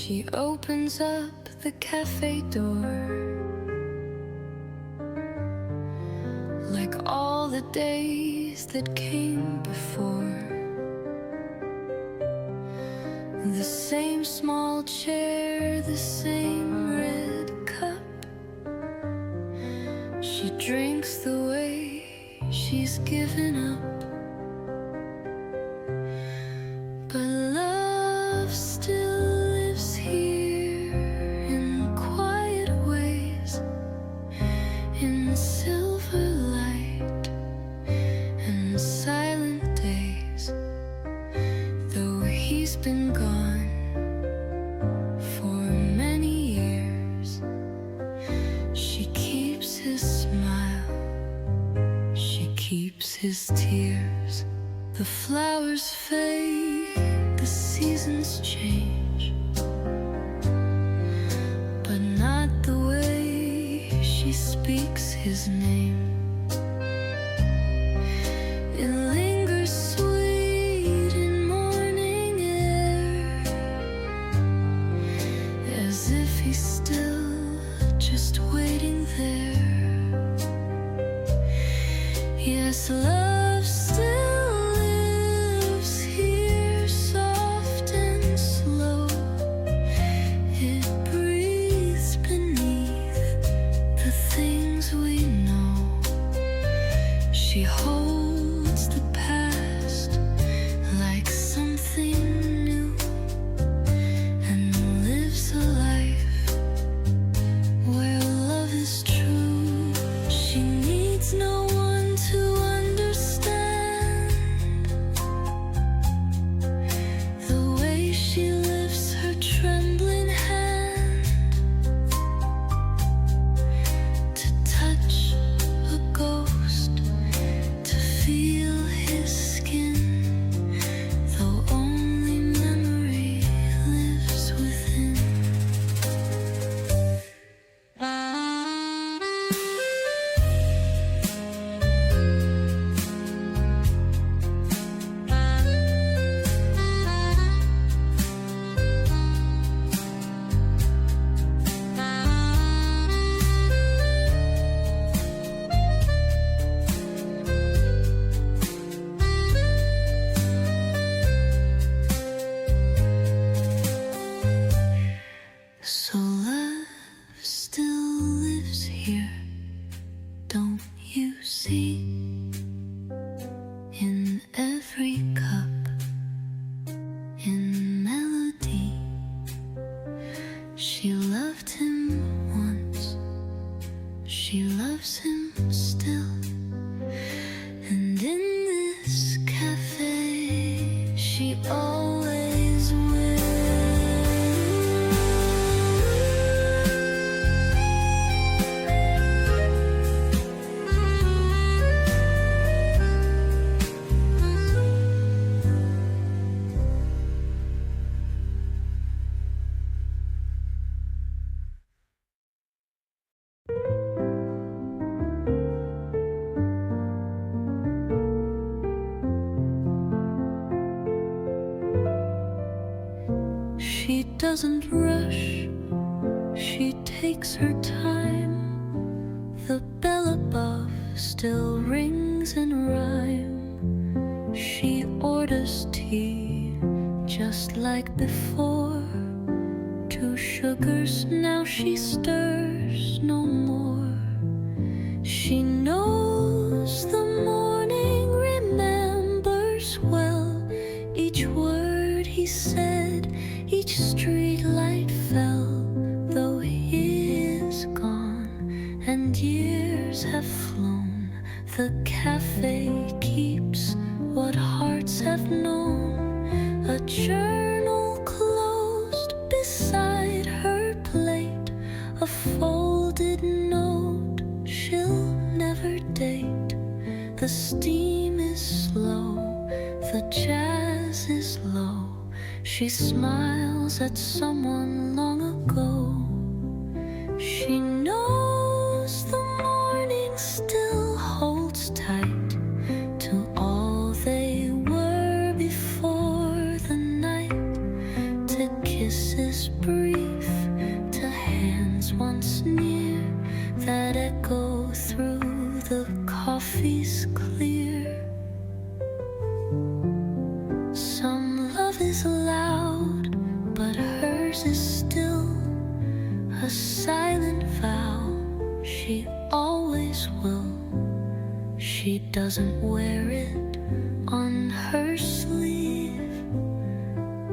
She opens up the cafe door, like all the days that came before. The same small chair, the same red cup. She drinks the way she's given up. But love still lives here in quiet ways, in silver light and silent days. Though he's been gone for many years, she keeps his smile, she keeps his tears. The flowers fade, the seasons change, but not the way she speaks his name. It lingers sweet in morning air, as if he's still just waiting there. Yes, love still lives here, soft and slow. It breathes beneath the things we know. She holds the past like something new, and lives a life where love is true. She needs no one to understand the way she lifts her trembling hand to touch a ghost, to feel his skin, though only memory lives within. So love still lives here, don't you see? In every cup, in melody. She loved him once, she loves him still. And in this cafe, she always will. She doesn't rush, she takes her time. The bell above still rings in rhyme. She orders tea just like before. 2 sugars, now she stirs no more. She knows the morning remembers well each word he said, each street light fell. Though he is gone and years have flown, the cafe keeps what hearts have known. A journal closed beside her plate, a folded note she'll never date. The steam is slow, the jazz is low. She smiles at someone long ago. She knows the morning still holds tight to all they were before the night. To kisses breathe near that echo through the coffee's clear. Some love is loud, but hers is still a silent vow. She always will. She doesn't wear it on her sleeve,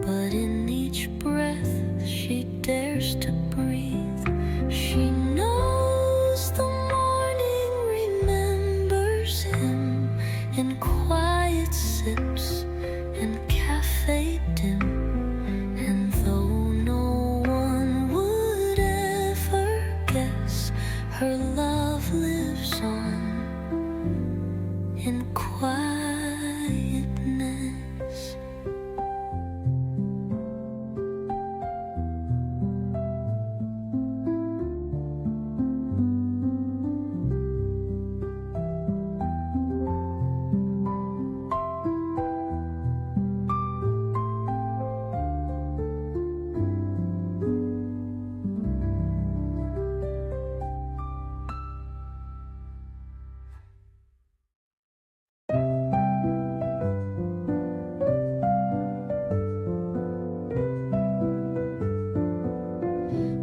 but in each breath she dares to breathe. She knows the morning remembers him in quiet sips and café dim. And though no one would ever guess, her love lives on in quietness.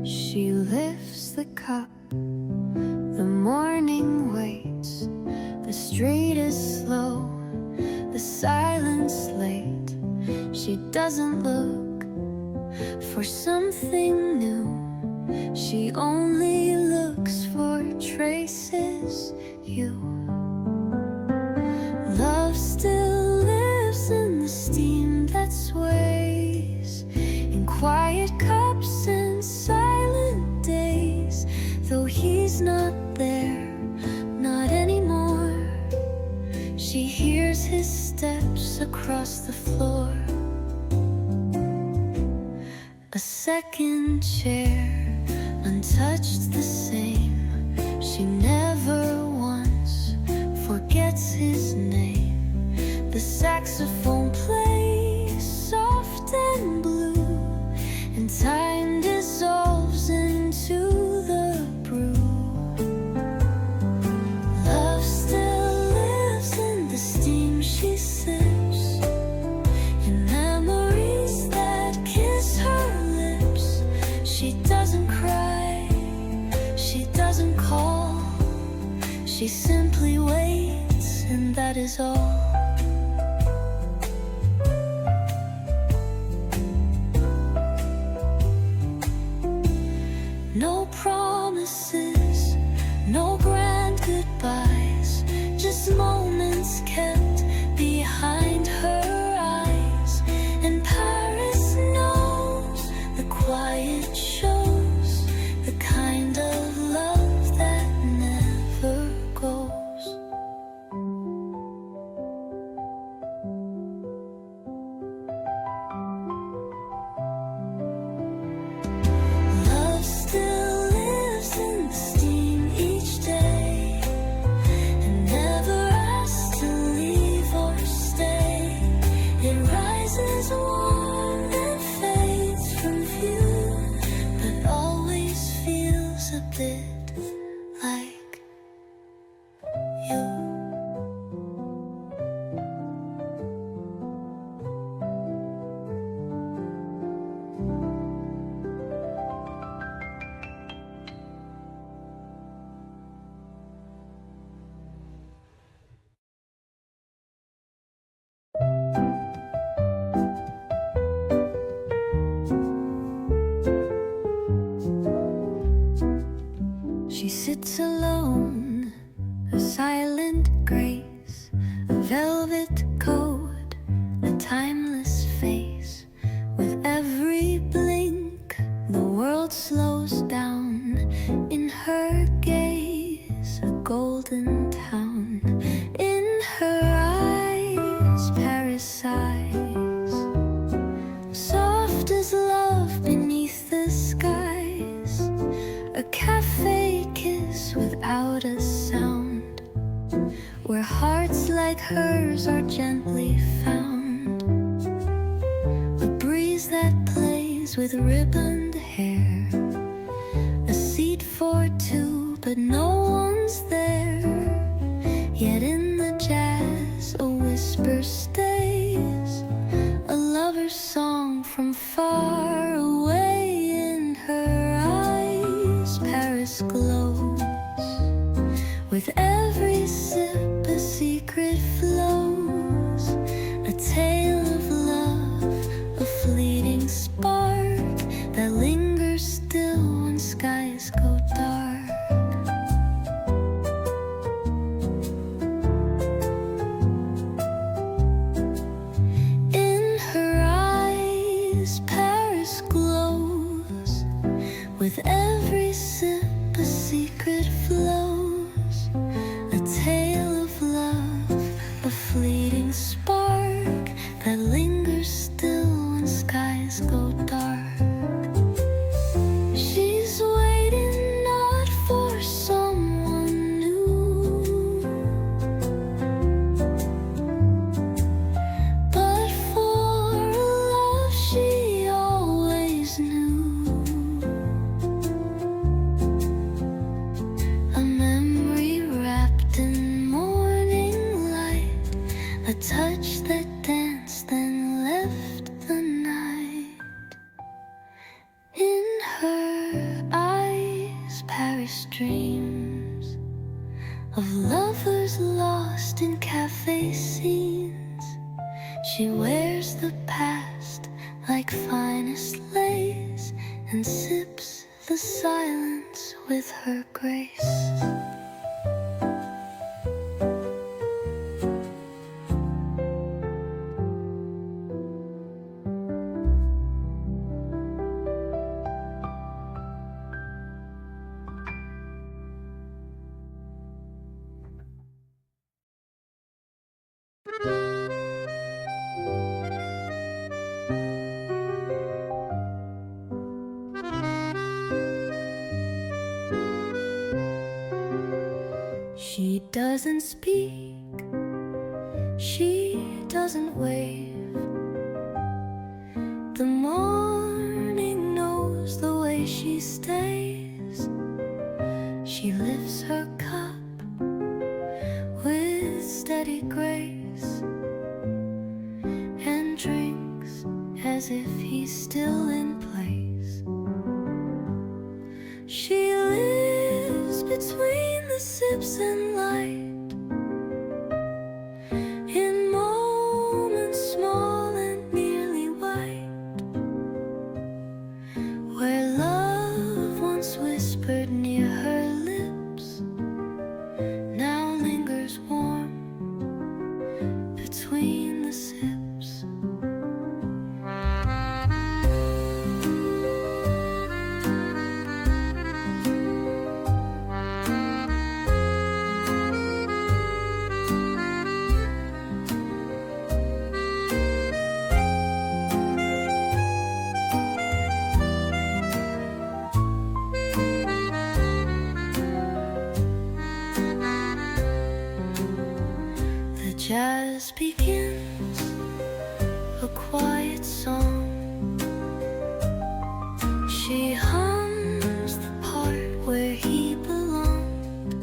She lifts the cup, the morning waits, the street is slow, the silence late. She doesn't look for something new, she only looks for traces you. Love still lives in the steam that sways, in quiet cups and silent days. Though he's not there, not anymore, she hears his steps across the floor. A second chair, untouched the same. She never once forgets his name. The saxophone plays soft and blue, and time dissolves into the brew. Love still lives in the steam she sips, in memories that kiss her lips. She doesn't cry, she doesn't call, she simply waits, and that is all. No promises, no grand goodbyes, just moments kept behind her eyes. And Paris knows the quiet shows, the kind of love that never goes. Love still lives in the steam each day, and never asks to leave or stay. It rises warm and fades from view, but always feels a bit like you. She sits alone, a silent grace, a velvet coat, a timeless face. With every blink, the world slows down in her gaze, a golden town. In her eyes, Paris sighs, soft as love beneath the skies. A cafe kiss without a sound, where hearts like hers are gently found. A breeze that plays with ribboned hair, a seat for two. but no one's there. Yet in the jazz a whisper stays, a lover's song from far away. In her eyes Paris glows, with every sip a secret flows, a tale of love, a fleeting spark that lingers still when skies go dark. In her eyes Paris glows, with every sip a secret flows, a tale of love, a fleeting spark that lingers still when skies go dark. She's waiting not for someone new, but for a love she always knew. A memory wrapped in morning light, a touch that danced and left the night. In her eyes Paris dreams of lovers lost in cafe scenes. She wears the past like finest lace and sips the silence with her grace. She doesn't speak, she doesn't wave. The morning knows the way she stays. She lifts her cup with steady grace and drinks as if he's still in place. She lives between the sips and light, in moments small and nearly white, where love once whispered near her lips now lingers warm between the sips. The jazz begins, a quiet song. She hums the part where he belonged.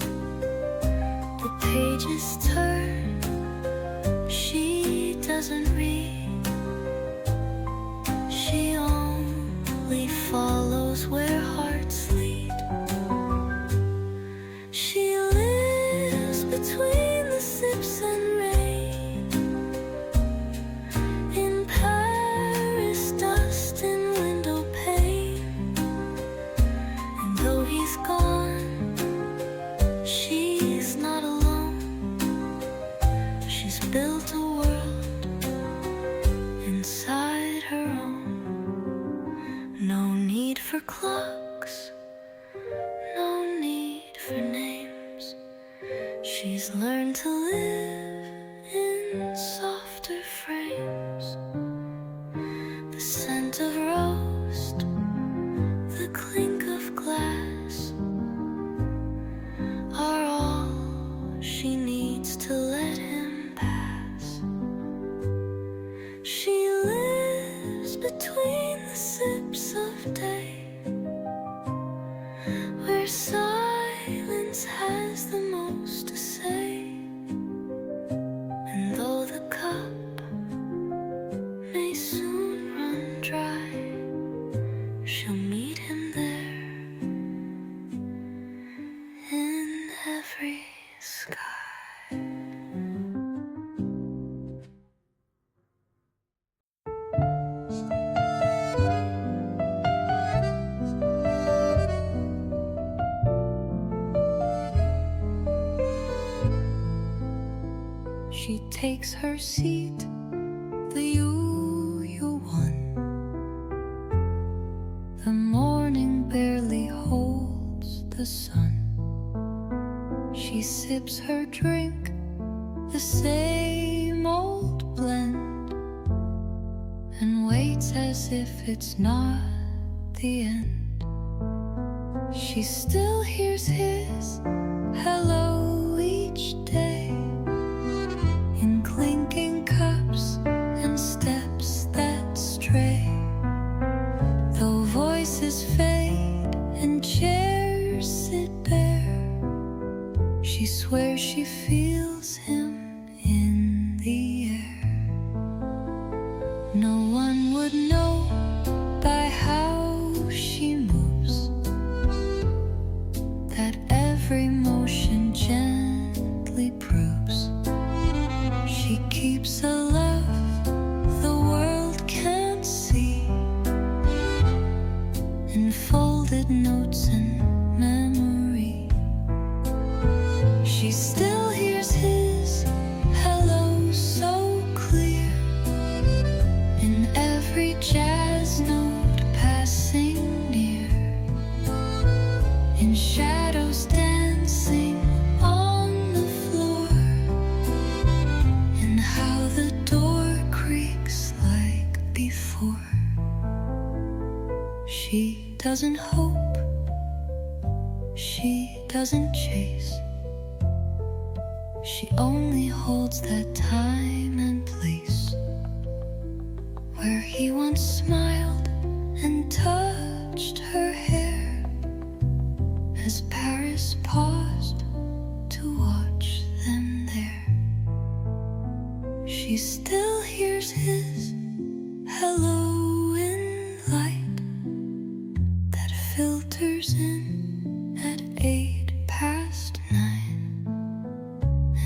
The pages turn, she doesn't read. She only follows where hearts lead. She lives between the sips and rain, in Paris dust and window pane. And though he's gone, she's not alone. She's built a world inside her own. No need for clocks, no need for names. She's learned to live in softer frames. The scent of roast, the clink of glass are all she needs to let him pass. She lives between the sips of day, where silence silence has the most to say. And though the cup may soon run dry, she'll meet him there in every sky. She takes her seat, the usual one. The morning barely holds the sun. She sips her drink, the same old blend, and waits as if it's not the end. She still hears his hello each day, in clinking cups and steps that stray. Though voices fade and chairs sit bare, she swears she feels him in the air. No one would know by how she moves that every motion gently proves she keeps a love the world can't see, in folded notes and memory. She still hears his hello so clear, in every jazz note passing near, in shadows dancing on the floor, and how the door creaks like before. She doesn't hope, she doesn't chase, she only holds that time and place where he once smiled and touched her hair, as Paris paused to watch them there. She still hears his hello in light that filters in at 9:08.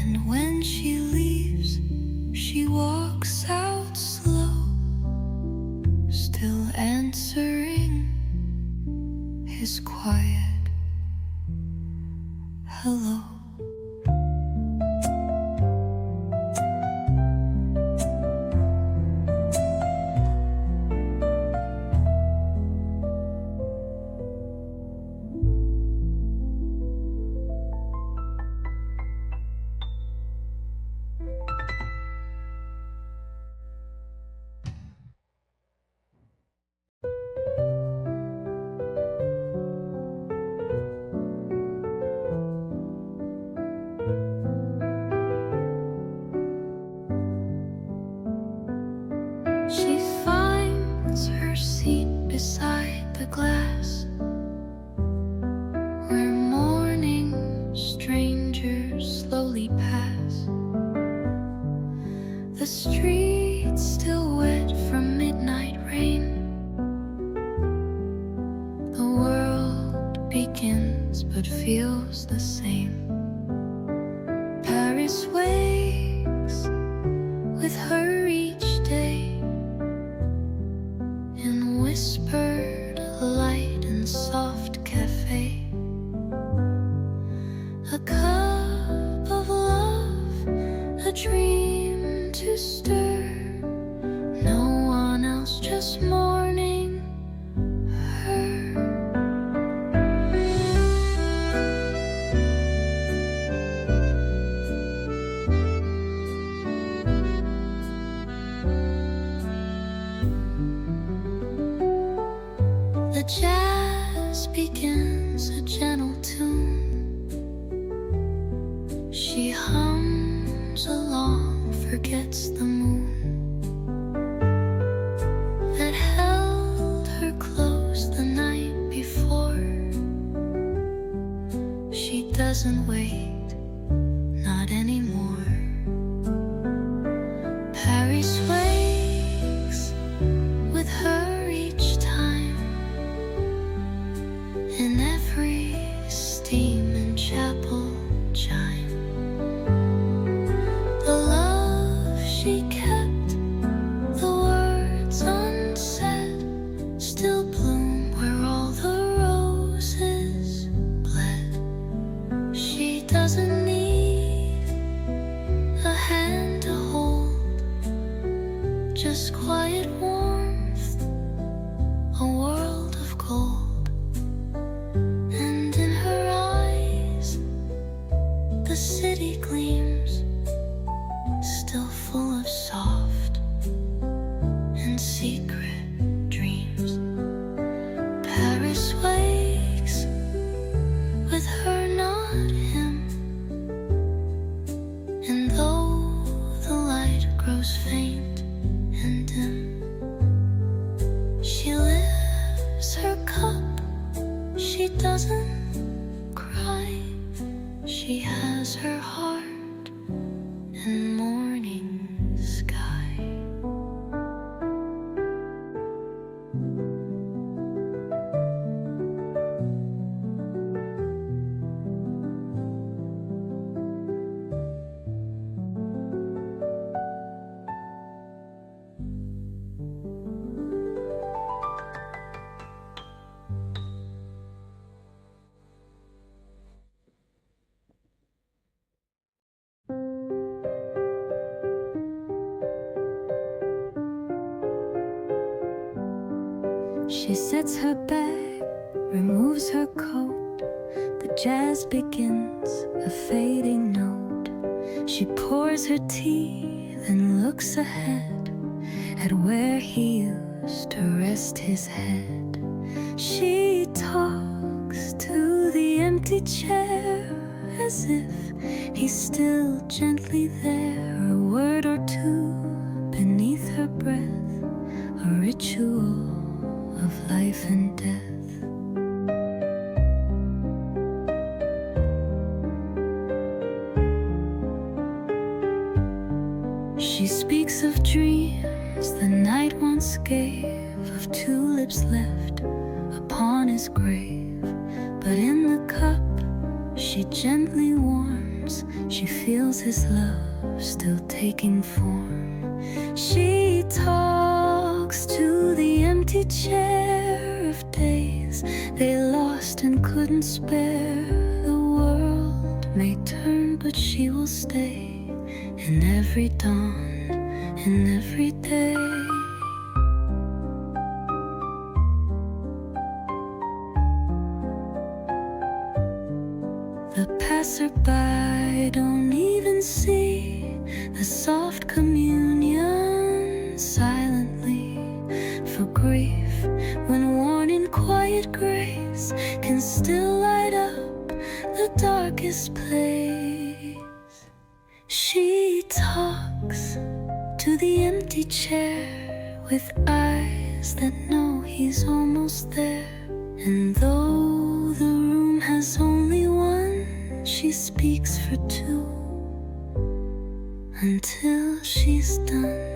And when she leaves, she walks out slow, still answering his quiet hello. She finds her seat beside the glass, where morning strangers slowly pass. The streets still wet from midnight rain. The world begins but feels the same. Paris wakes with her each day, in whispered light and soft café. A cup of love, a dream to stir. No one else, just mourning her. The jazz begins a gentle tune. She hums along, forgets the moon that held her close the night before. She doesn't wait, not anymore. Paris wakes with her each time, in every steam and chapel chime. The love she kept, the words unsaid, still bloom where all the roses bled. She doesn't need a hand to hold, just quiet warmth, a world of gold. And in her eyes, the city gleams, still full of soft and secret dreams. Paris wakes with her, not him. And though the light grows faint and dim, she lifts her cup, she doesn't cry. She has her heart and morning sky. She sets her bag, removes her coat. The jazz begins, a fading note. She pours her tea, then looks ahead at where he used to rest his head. She talks to the empty chair as if he's still gently there. A word or two beneath her breath, a ritual of life and death. She speaks of dreams the night once gave, of tulips left upon his grave. But in the cup she gently warms, she feels his love still taking form. She talks to the empty chair of days they lost and couldn't spare. The world may turn, but she will stay in every dawn, in every day. The passerby don't even see the soft communion silently for grief, when worn in quiet grace, can still light up the darkest place. She talks to the empty chair with eyes that know he's almost there. And though the room has only one, she speaks for two until she's done.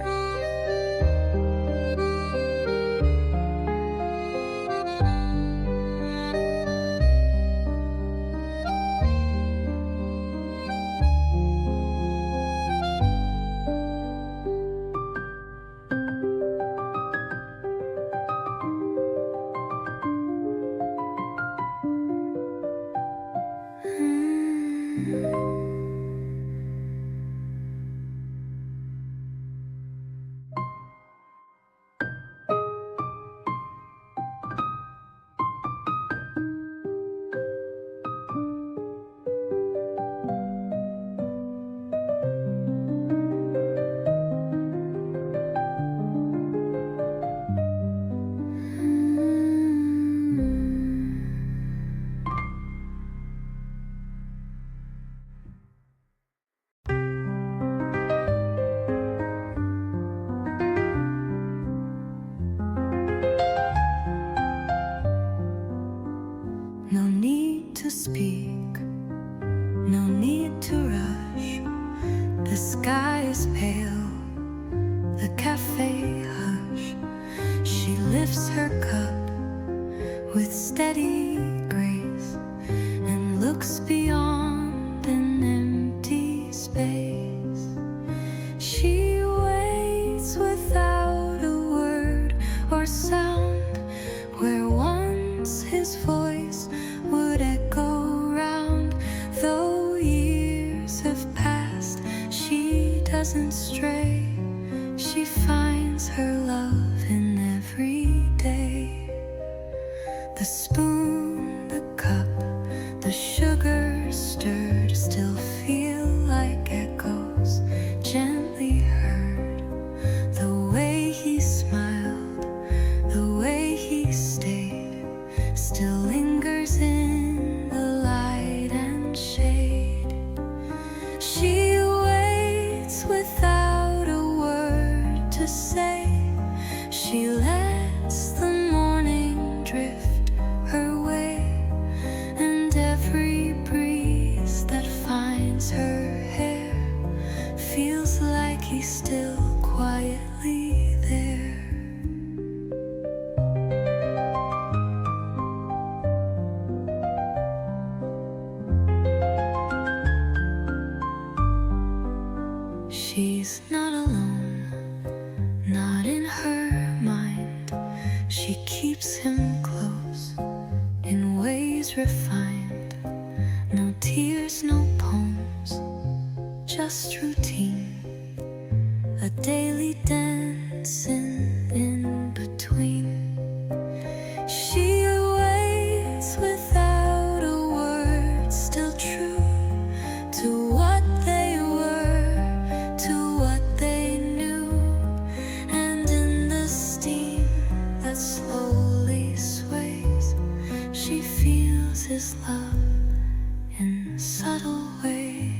sky is pale, the cafe hush. She lifts her cup with steady grace and looks beyond an empty space. She waits without a word or sound, where once his voice would echo round. Though years have passed, she doesn't stray. She finds her love in every day. The spoon, the cup, the sugar stirred still feel like echoes, gently heard. The way he smiled, the way he stayed, still lingers in the light and shade. She waits without a word to say. She lets the morning drift her way, and every breeze that finds her hair feels like he's still quietly there. She's not alone, not in her mind. She keeps him close in ways refined. No tears, no poems, just routine. A daily dance in between. She awaits without a word, still true to what they were, to what they knew. And in the steam that slowly sways, she feels his love in subtle ways.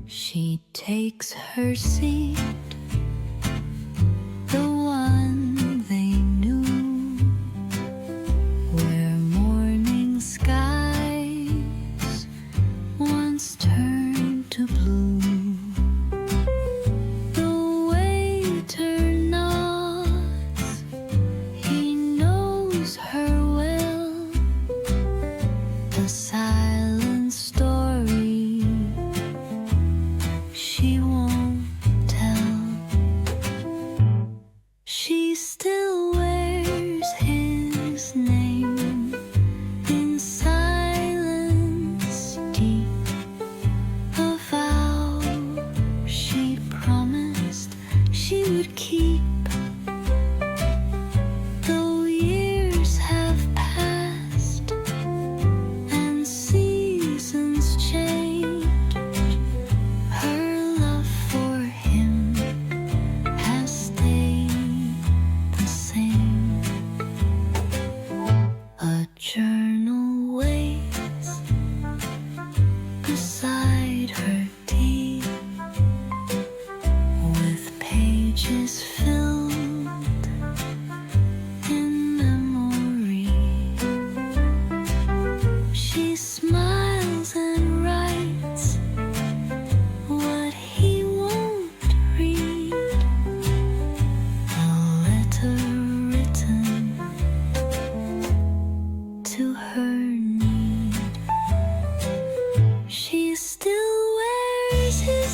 She takes her seat, the one they knew, where morning skies once turned to blue. The waiter nods, he knows her well, the silent story she won't tell. She still wears his name in silence deep, a vow she promised she would keep. Though years have passed and seasons change, her love for him has stayed the same. A journal waits beside her tea, with pages filled in memory. She smiles and writes what he won't read.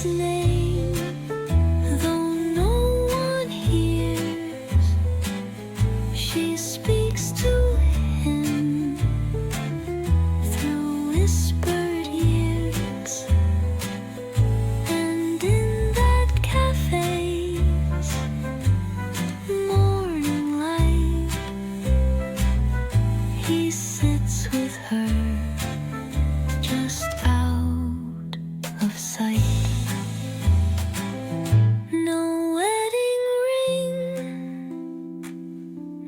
his name, though no one hears. She speaks to him through whispered years, and in that cafe's morning light, he sits with her just out of sight. No wedding ring,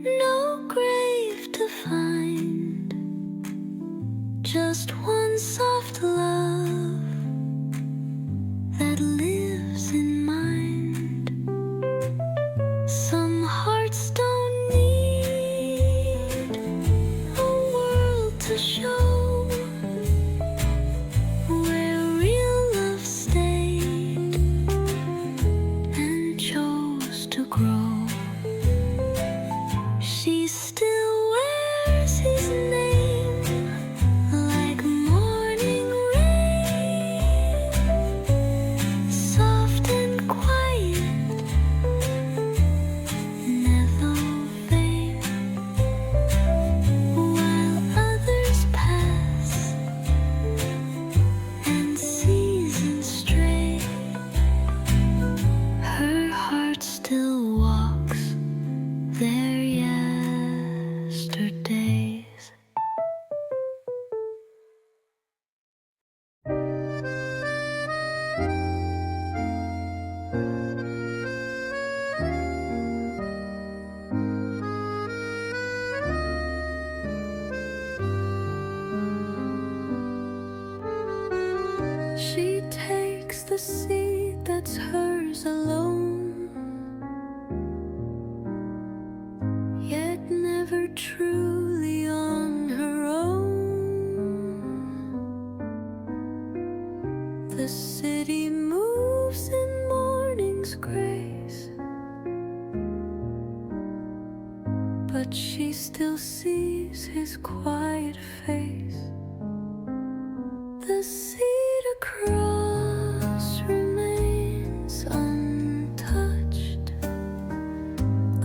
no grave to find, just one soft love that lives in mind. Some hearts don't need a world to show where real love stayed and chose to grow. She still wears his name like morning rain, soft and quiet, never vain. While others pass and seasons stray, her heart still walks their yesterdays. She takes the seat that's hers alone, yet never truly on her own. The city moves in morning's grace, but she still sees his quiet face. The seat across remains untouched,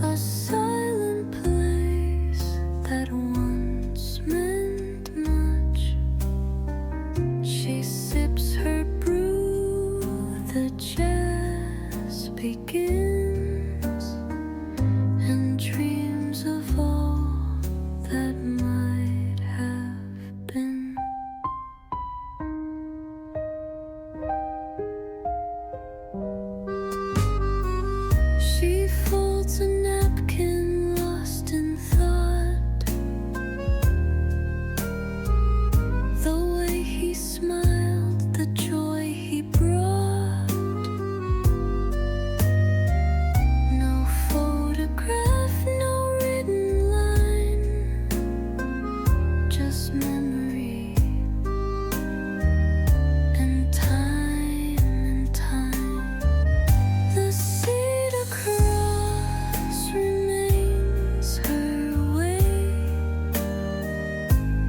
a silent place that once meant much. She sips her brew, the jazz begins, and dreams of all that might have been. She folds a napkin lost in thought. The way he smiled, the joy he brought. No photograph, no written line, just memory and time and time. The seat across remains her way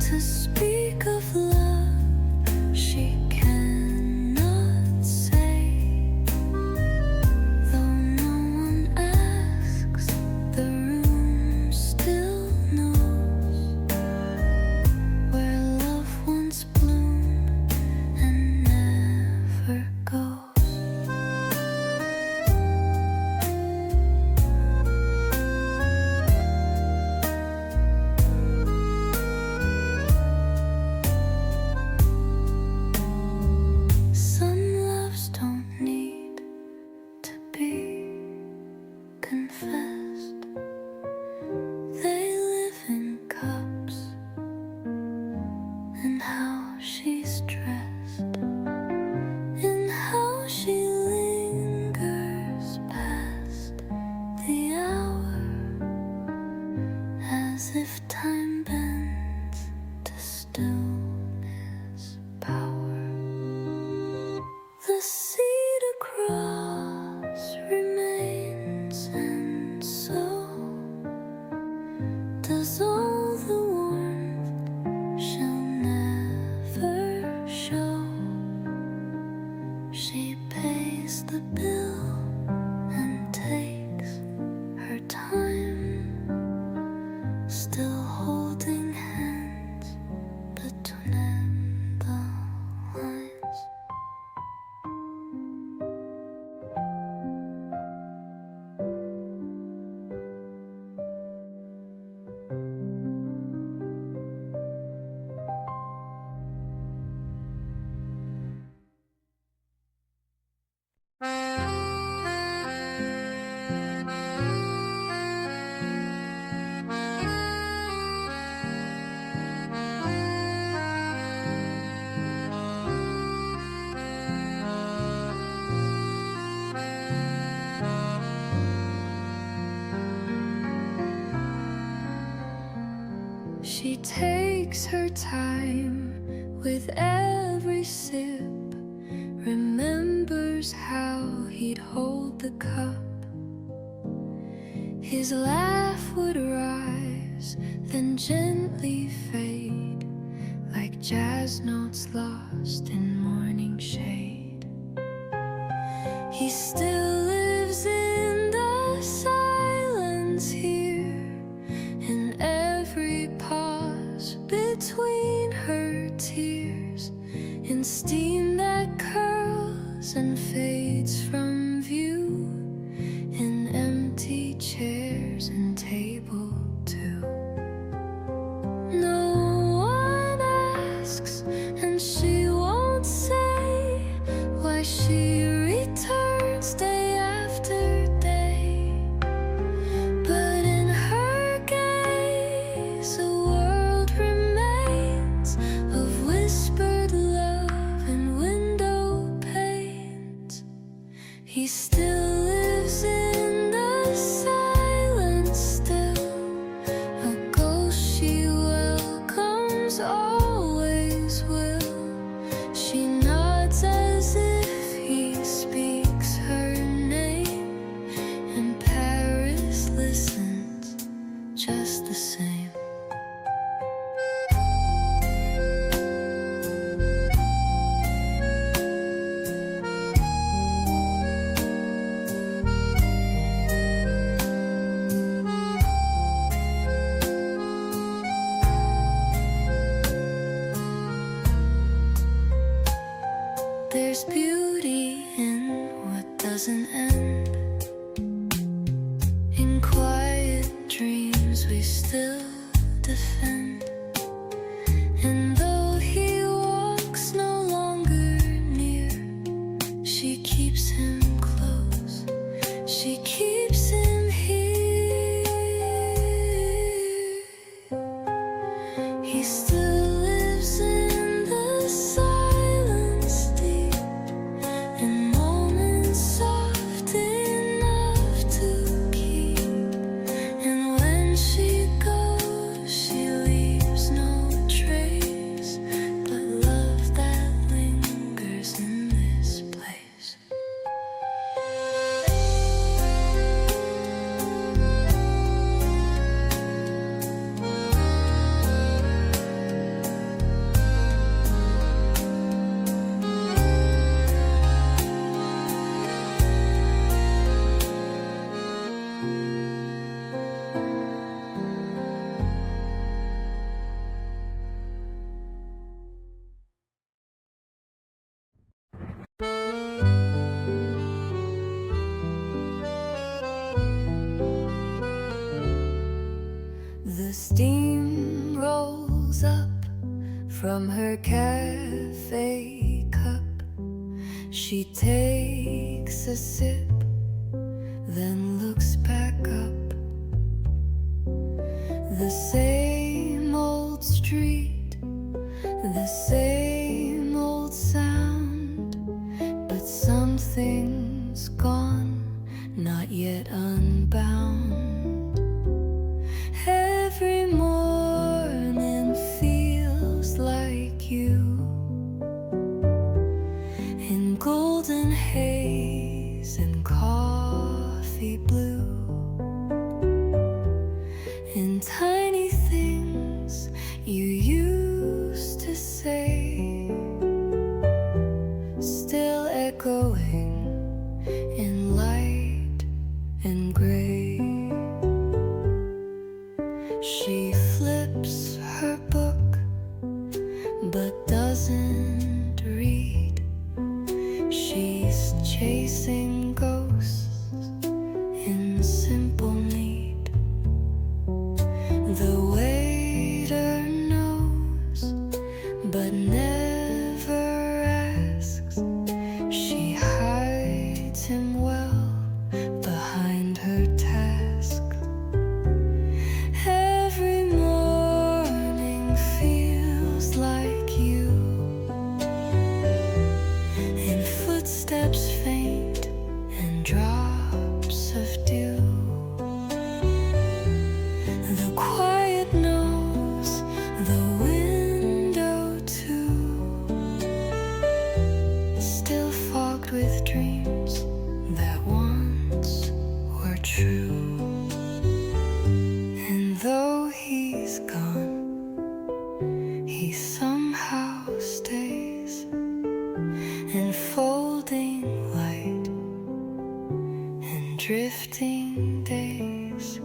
to speak of love she cannot say. Though no one asks, the room still knows where love once bloomed and never goes. Some loves don't need to be confessed. They live in cups and how she's dressed, in how she lingers past the hour, as if time bends to stillness power. The seat across remains, and so does all the warmth she'll never show. She pays pays the bill and takes her time, still holding hands between the lines. She takes her time with every sip, remembers how he'd hold the cup. His laugh would rise, then gently fade, like jazz notes lost in morning shade. He still lives in the silence here, in every pause between her tears, in steam that curls and fades from view, in empty chairs and table too. No one asks, and she won't say why she returns day after day. But in her gaze a world remains of whispered love and window panes. He still lives in the silence still, a ghost she welcomes, always will. She nods as if he speaks her name, and Paris listens just the same. There's beauty in what doesn't end. In quiet dreams we still defend. And though he walks no longer near, she keeps him close, she keeps him here. He still lives in the silence deep, in moments soft enough to keep. And when she goes, she leaves no trace, but love that lingers in this place. The steam rolls up from her cafe cup. She takes a sip, then looks back up. The same old street, the same old sound, but something's gone, not yet unbound. Every morning feels like you, in golden haze and coffee blue, in tiny things you used to say, still echoing chasing ghosts in simple need. The waiter knows, but never asks. She hides him well behind her task. Every morning feels like you, in footsteps faint and drops of dew. The quiet knows the window too, still fogged with dreams that once were true. And though he's gone, he somehow stays, enfolding light and drifting days.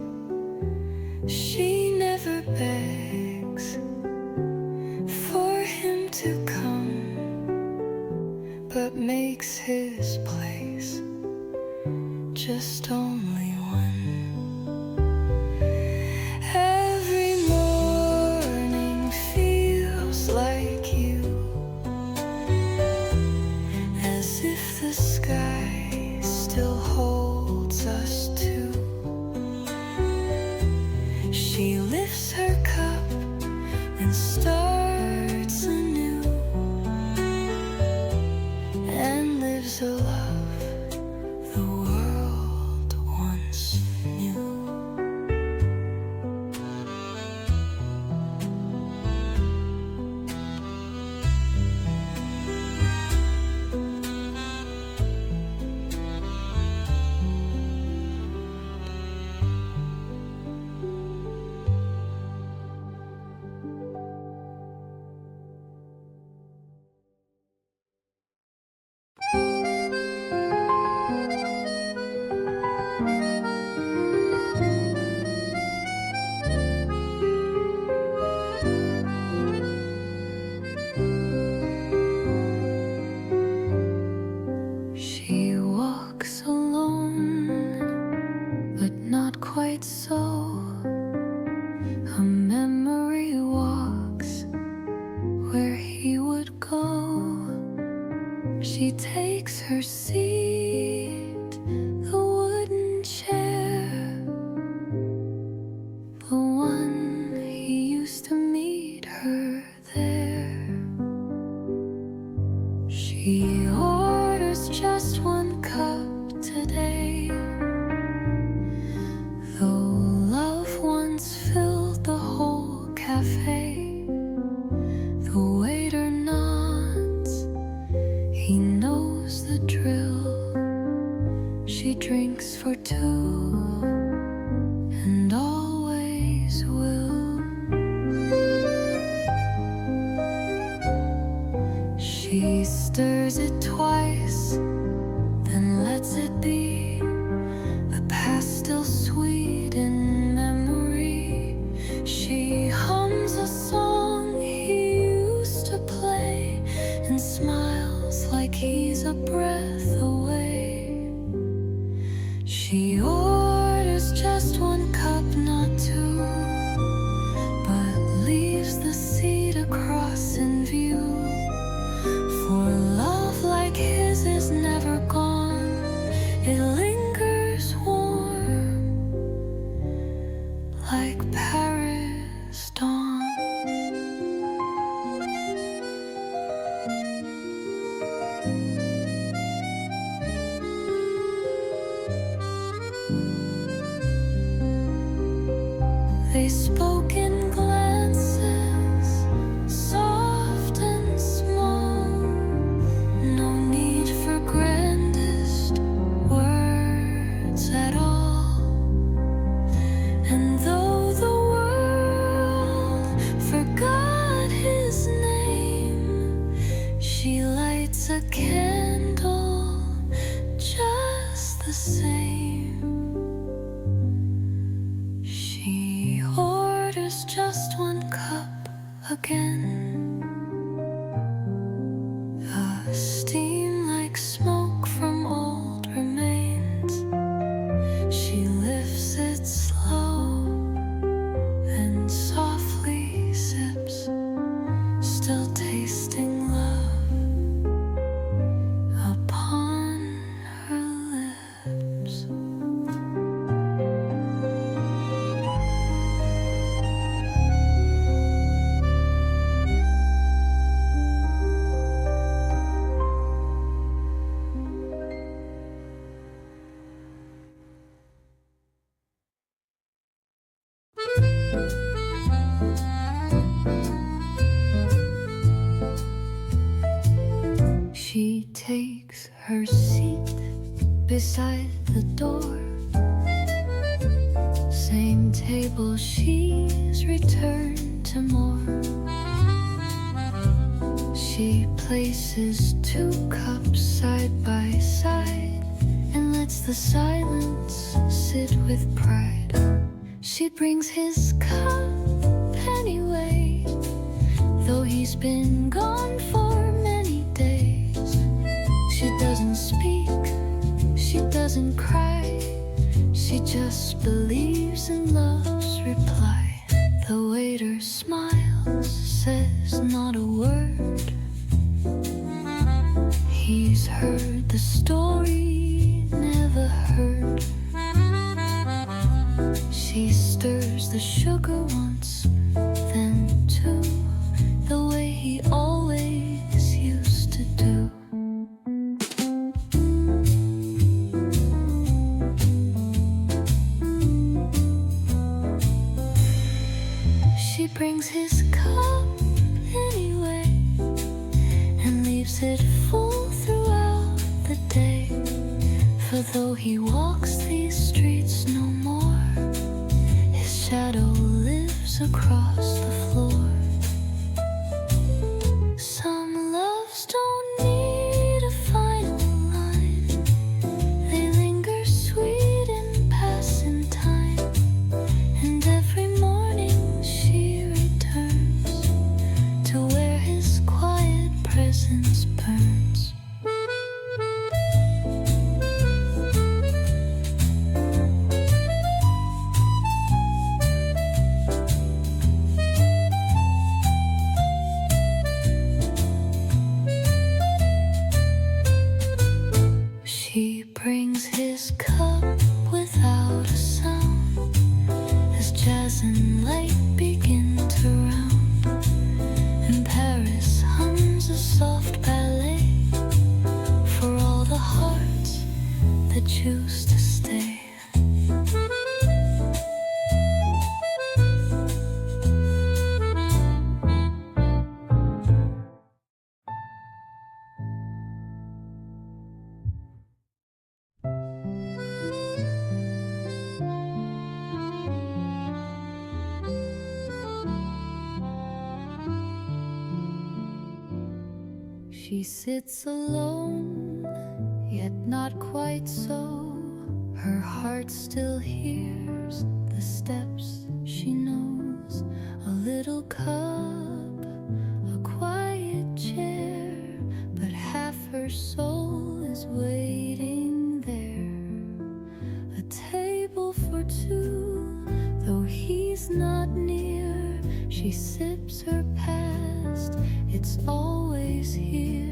She never begs for him to come, but makes his place just only one. Every morning feels like you, as if the sky still holds us two. She lifts her cup and starts anew, and lives a love the world once knew. She walks alone, but not quite so. A memory walks where he would go. She takes her seat, the wooden chair, the one he used to meet her there. She orders just one cup today, though love once filled the whole cafe. The waiter nods, he knows the drill. She drinks for two and always will. She stirs it twice, then lets it be. The past still sweet in memory. She hums a song he used to play and smiles like he's a breath away. She orders just one cup, not two, but leaves the seat across in view. For love like his is never gone, it lingers warm like Paris dawn. She takes her seat beside the door. Same table, she's returned to more. She places 2 cups side by side and lets the silence sit with pride. She brings his cup anyway, though he's been gone for many days. She doesn't speak, she doesn't cry, she just believes in love's reply. The waiter smiles, says not a word. He's heard the story, never heard. She stirs the sugar once, then 2, the way he always used to do. She brings his cup anyway and leaves it full throughout the day. For though he walks these streets no more, his shadow lives across the floor. Some loves don't need a final line, they linger sweet in passing time. And every morning she returns to where his quiet presence burns. She brings his cup without a sound as jazz and light begin to round, and Paris hums a soft ballet for all the hearts that choose to stay. She sits alone, yet not quite so. Her heart still hears the steps she knows. A little cup, a quiet chair, but half her soul is waiting there. A table for 2, though he's not near. She sips her past, it's always here.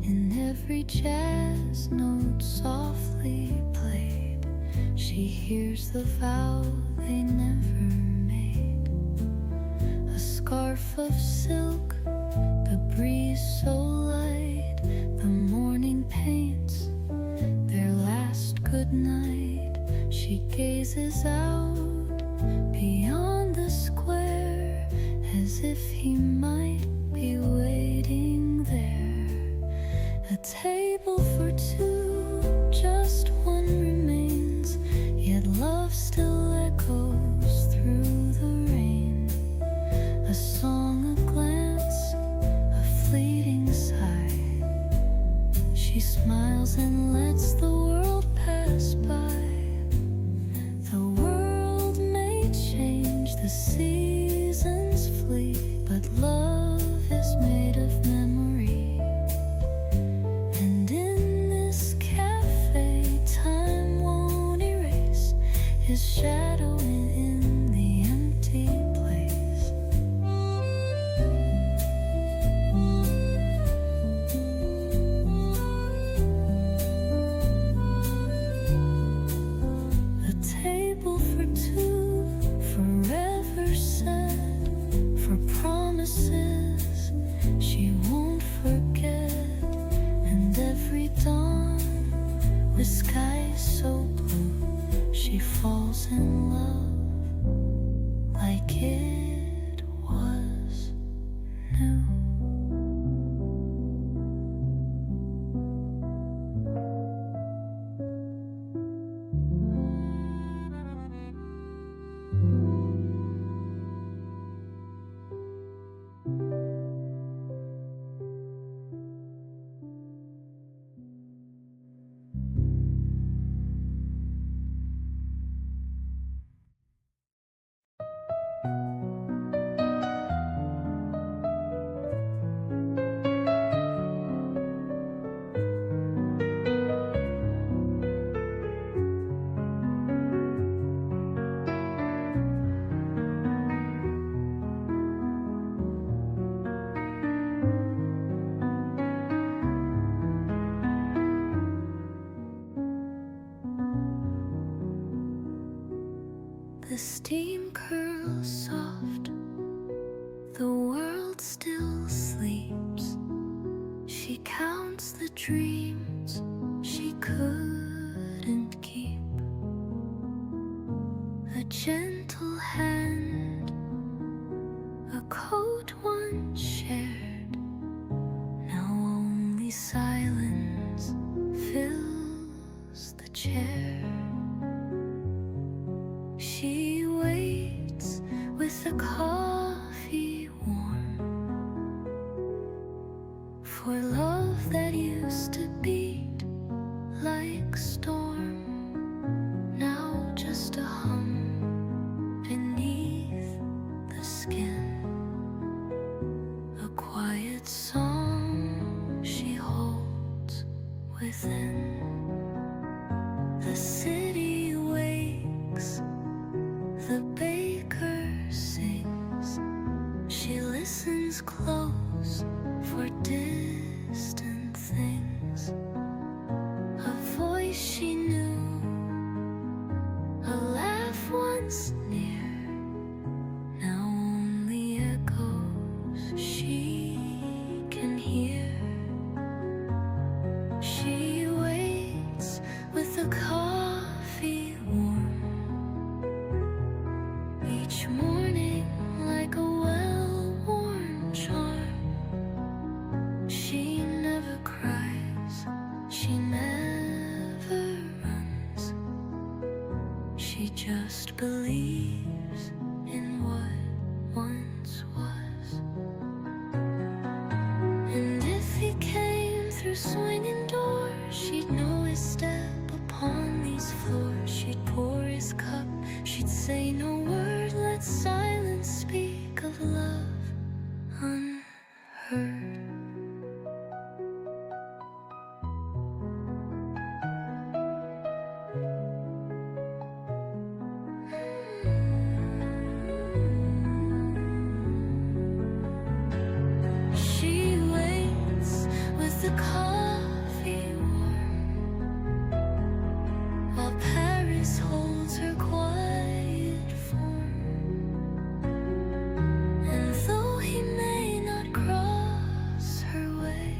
In every jazz note softly played, she hears the vow they never made. A scarf of silk, the breeze so light, the morning paints their last good night. She gazes out beyond the square as if he might be waiting there. A table for 2, just one remains, yet love still echoes through the rain. A song, a glance, a fleeting sigh. She smiles and lets the world pass by. The world may change, the seasons flee, but love is made of memory. And in this cafe, time won't erase his shadow in the empty place. A table for 2, forever set, for promises she won't forget. And every dawn, the sky is so blue, she falls in love like like it was new. The steam curls soft, the world still sleeps. She counts the dreams she couldn't keep. A gentle hand, a coat once shared. Now only silence fills the chair. She waits with the coffee warm for love that used to beat like storm, now just a hum beneath the skin. A quiet song she holds within. The city wakes, the baker sings. She listens close for distant things. A voice she knew, a laugh once near. Now only echoes she can hear. She waits with the coffee warm, each morning like a well-worn charm. She never cries, she never runs. She just believes in what once was. And if he came through swinging doors, she'd know his step upon these floors. She'd pour his cup, she'd say no word, let silence speak of love unheard. She waits with the coffee warm, while Paris holds her quiet form. And though he may not cross her way,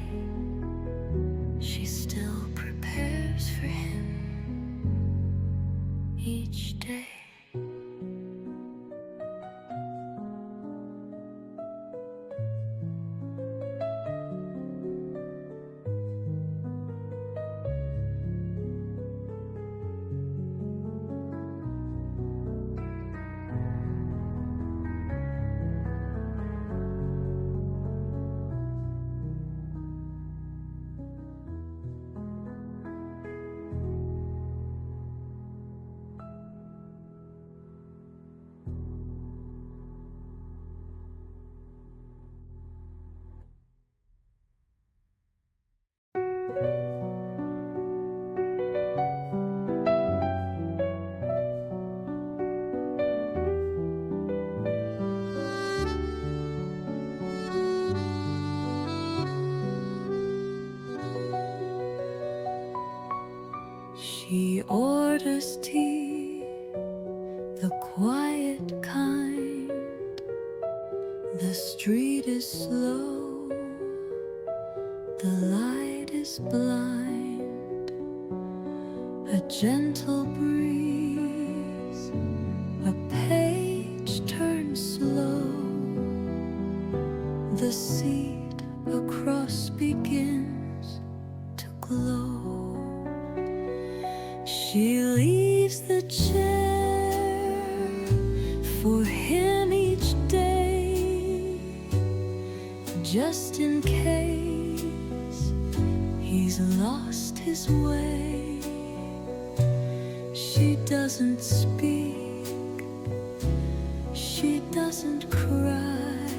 she still prepares for him each day. She orders tea, the quiet kind. The street is slow, the light is blind. A gentle breeze, a page turns She leaves the chair for him each day, just in case he's lost his way. She doesn't speak, she doesn't cry,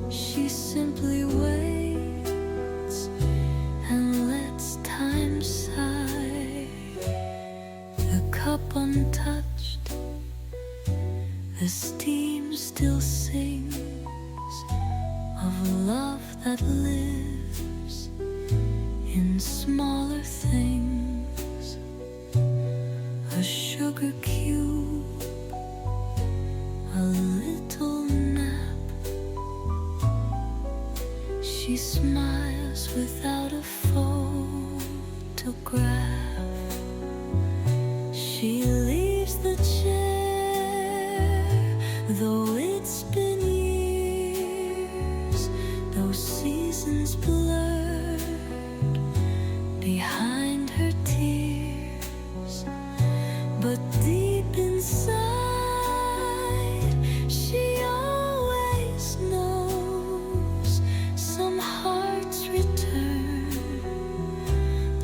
she simply waits and lets time sigh. The cup untouched, the steam still sings of love that lives in smaller things. A sugar cube, a little nap. She smiles without a photograph. She leaves the chair, though it's been years, those seasons blurred behind her tears. But deep inside, she always knows some hearts return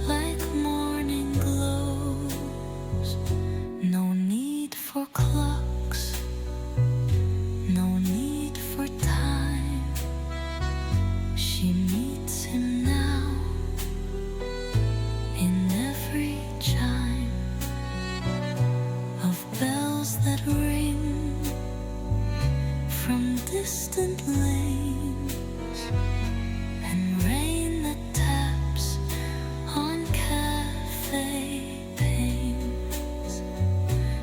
like morning glows. No need for clocks, no need for time. She meets him now in every chime of bells that ring from distant lanes and rain that taps on cafe panes.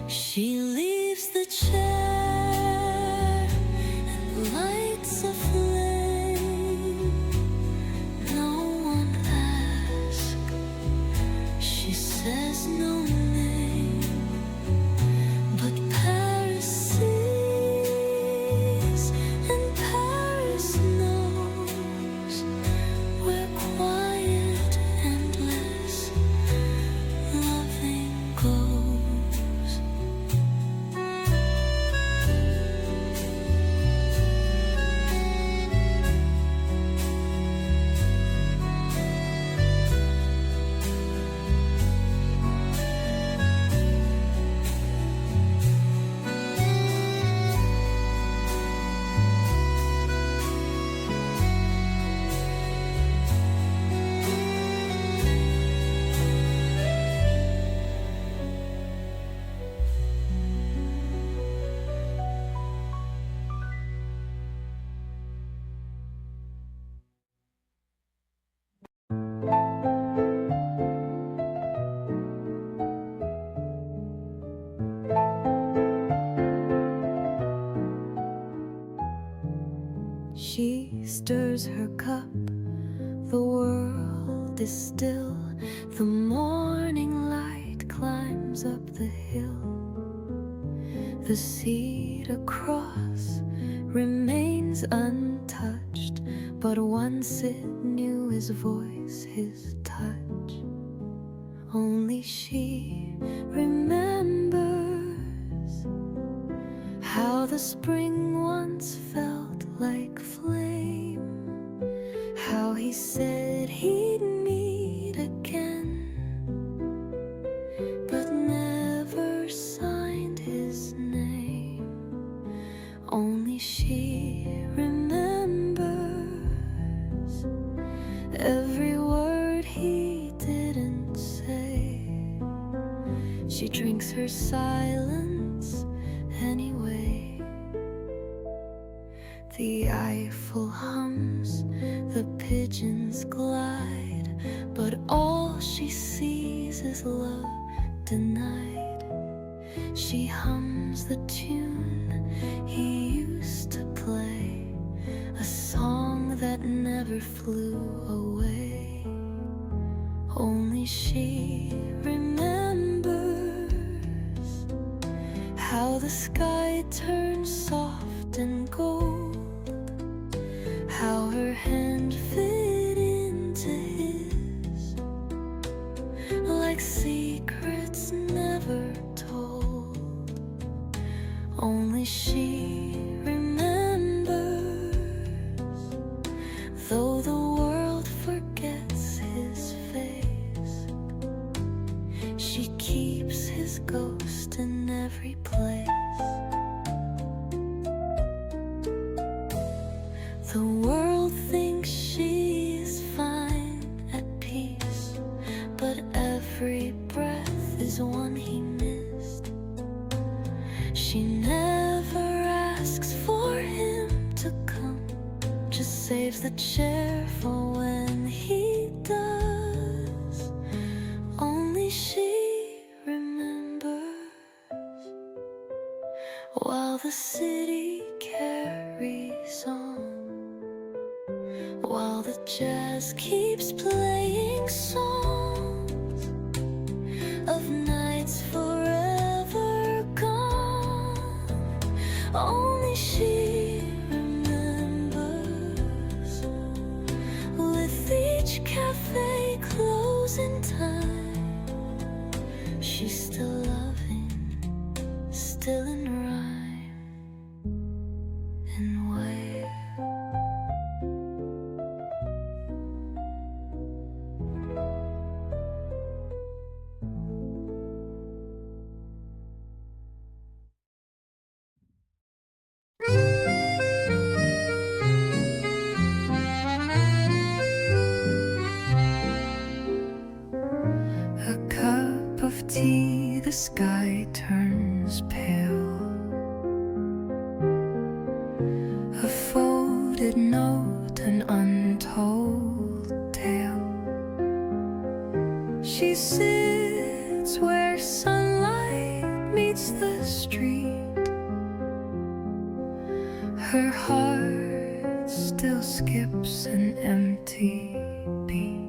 She leaves the chair and lights a flame. No one asks, she says no name, but Paris sees and Paris knows where quiet, endless loving goes. She stirs her cup, the world is still. The morning light climbs up the hill. The seat across remains untouched, but once it knew his voice, his touch. Only she remembers how the spring once felt like flame, how he said he'd meet again, but never signed his name. Only she remembers every word he didn't say. She drinks her silence anyway. The Eiffel hums, the pigeons glide, but all she sees is love denied. She hums the tune he used to play, a song that never flew away. Only she remembers how the sky turns soft and gold, how her hand fit into his like like secrets never told. Only she remembers, though the world forgets his face. She keeps his ghost in every place. The world thinks she is fine at peace, but every breath is one he missed. She never asks for him to come, just saves the chair for when he does. Only she remembers, while the city carries on, while the jazz keeps playing songs of nights forever gone. Only she remembers, with each cafe closing time, she's still loving, still in rhyme and way. A cup of tea, the sky turns pale. A folded note, an untold tale. She sits where sunlight meets the street. Her heart still skips an empty beat.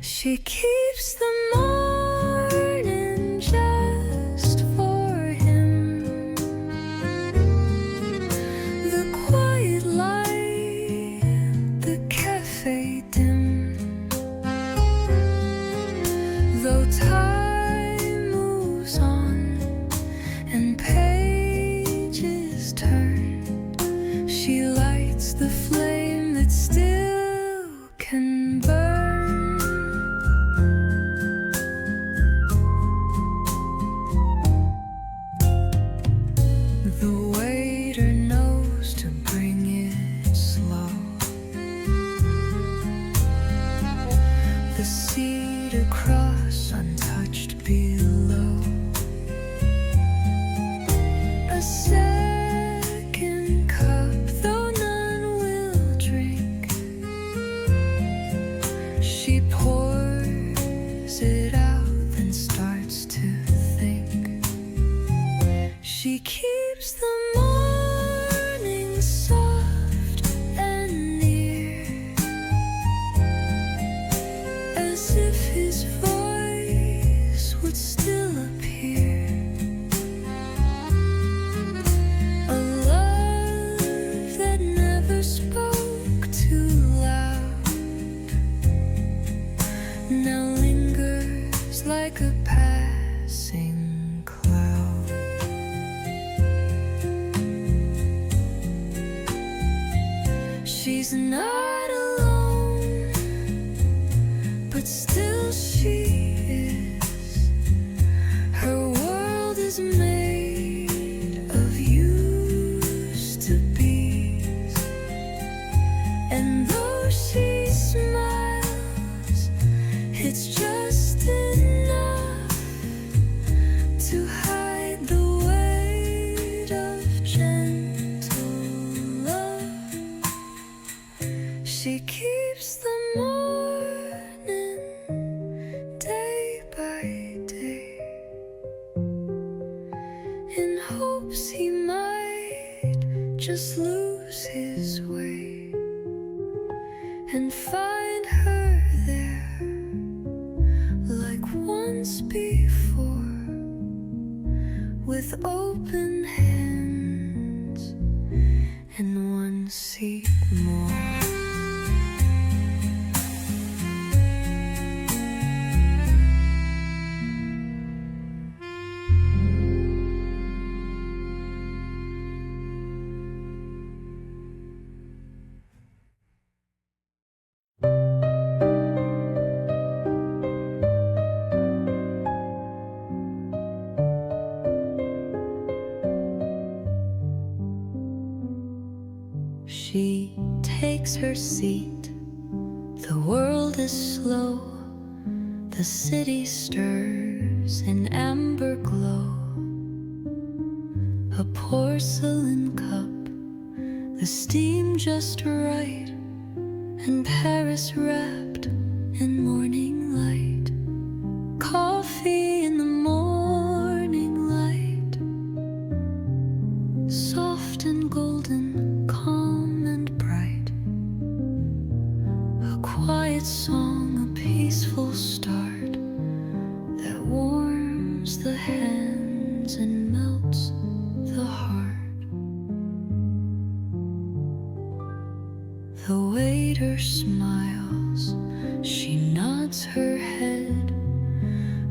She keeps the morning just for him. The quiet light, the cafe dim. Though time moves on and pages turn, she lights the flame that still can burn. The waiter knows to bring it slow. The seat across untouched below. A second cup, though none will drink. She pours it out, then starts to think. She keeps the morning soft and near, as if his voice would still appear. A love that never spoke too loud now lingers like a passing cloud. She's not alone, but still she is. Her world is made of used to be's, and though she smiles, it's just enough to hide the weight of gentle love. She keeps the morning day by day, in hopes he might just lose his way and find her there like once before, with open hands and one seat more. takes her seat. The world is slow, the city stirs in amber glow. A porcelain cup, the steam just right, and Paris wrapped in morning light. Coffee in the morning light, soft and golden, calm and bright. A quiet song, a peaceful start that warms the hands and melts the heart. The waiter smiles, she nods her head.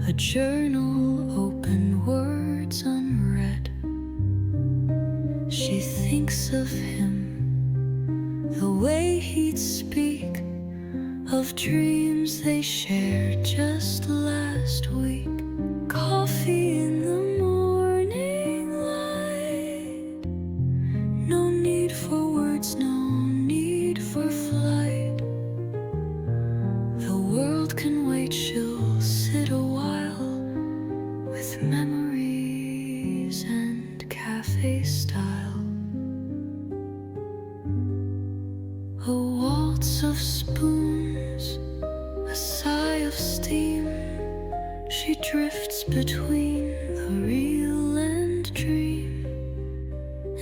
A journal open, words unread. She thinks of him, the way he'd speak of dreams they shared just last week. Coffee in the morning light, no need for words, no need for flight. The world can wait, she'll sit a while with memories and cafe style. A waltz of spoons, a sigh of steam. She drifts between the real and dream.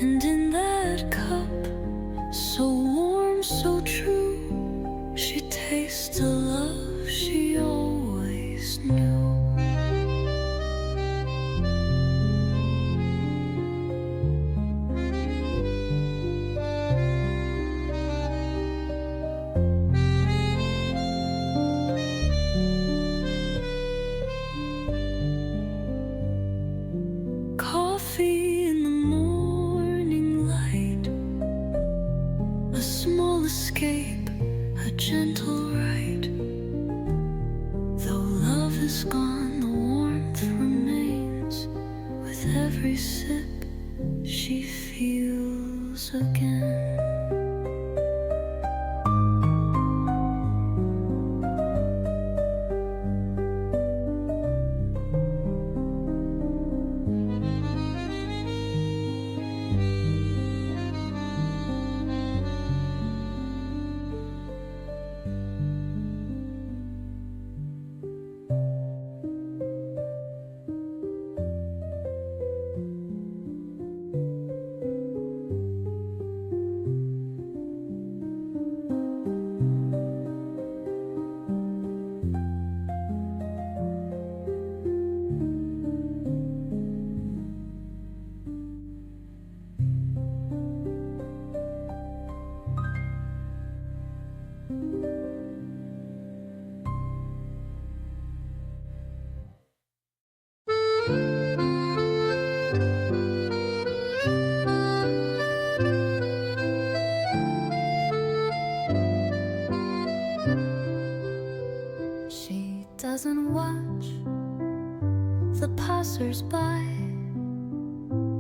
And in that cup, so warm, so true, she tastes a love she always knew. Coffee in the morning light, a small escape, a gentle ride. Though love is gone, the warmth remains. With every sip, she feels again. She doesn't watch the passers-by.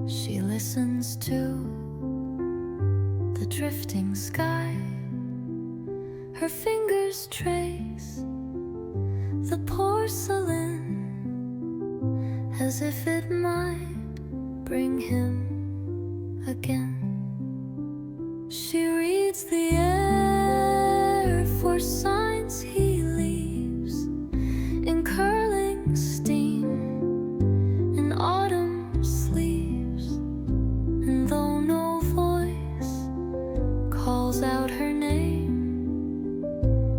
She listens to the drifting sky. Her fingers trace the porcelain as if it might bring him again. She reads the air for signs he leaves in curling steam, in autumn sleeves. And though no voice calls out her name,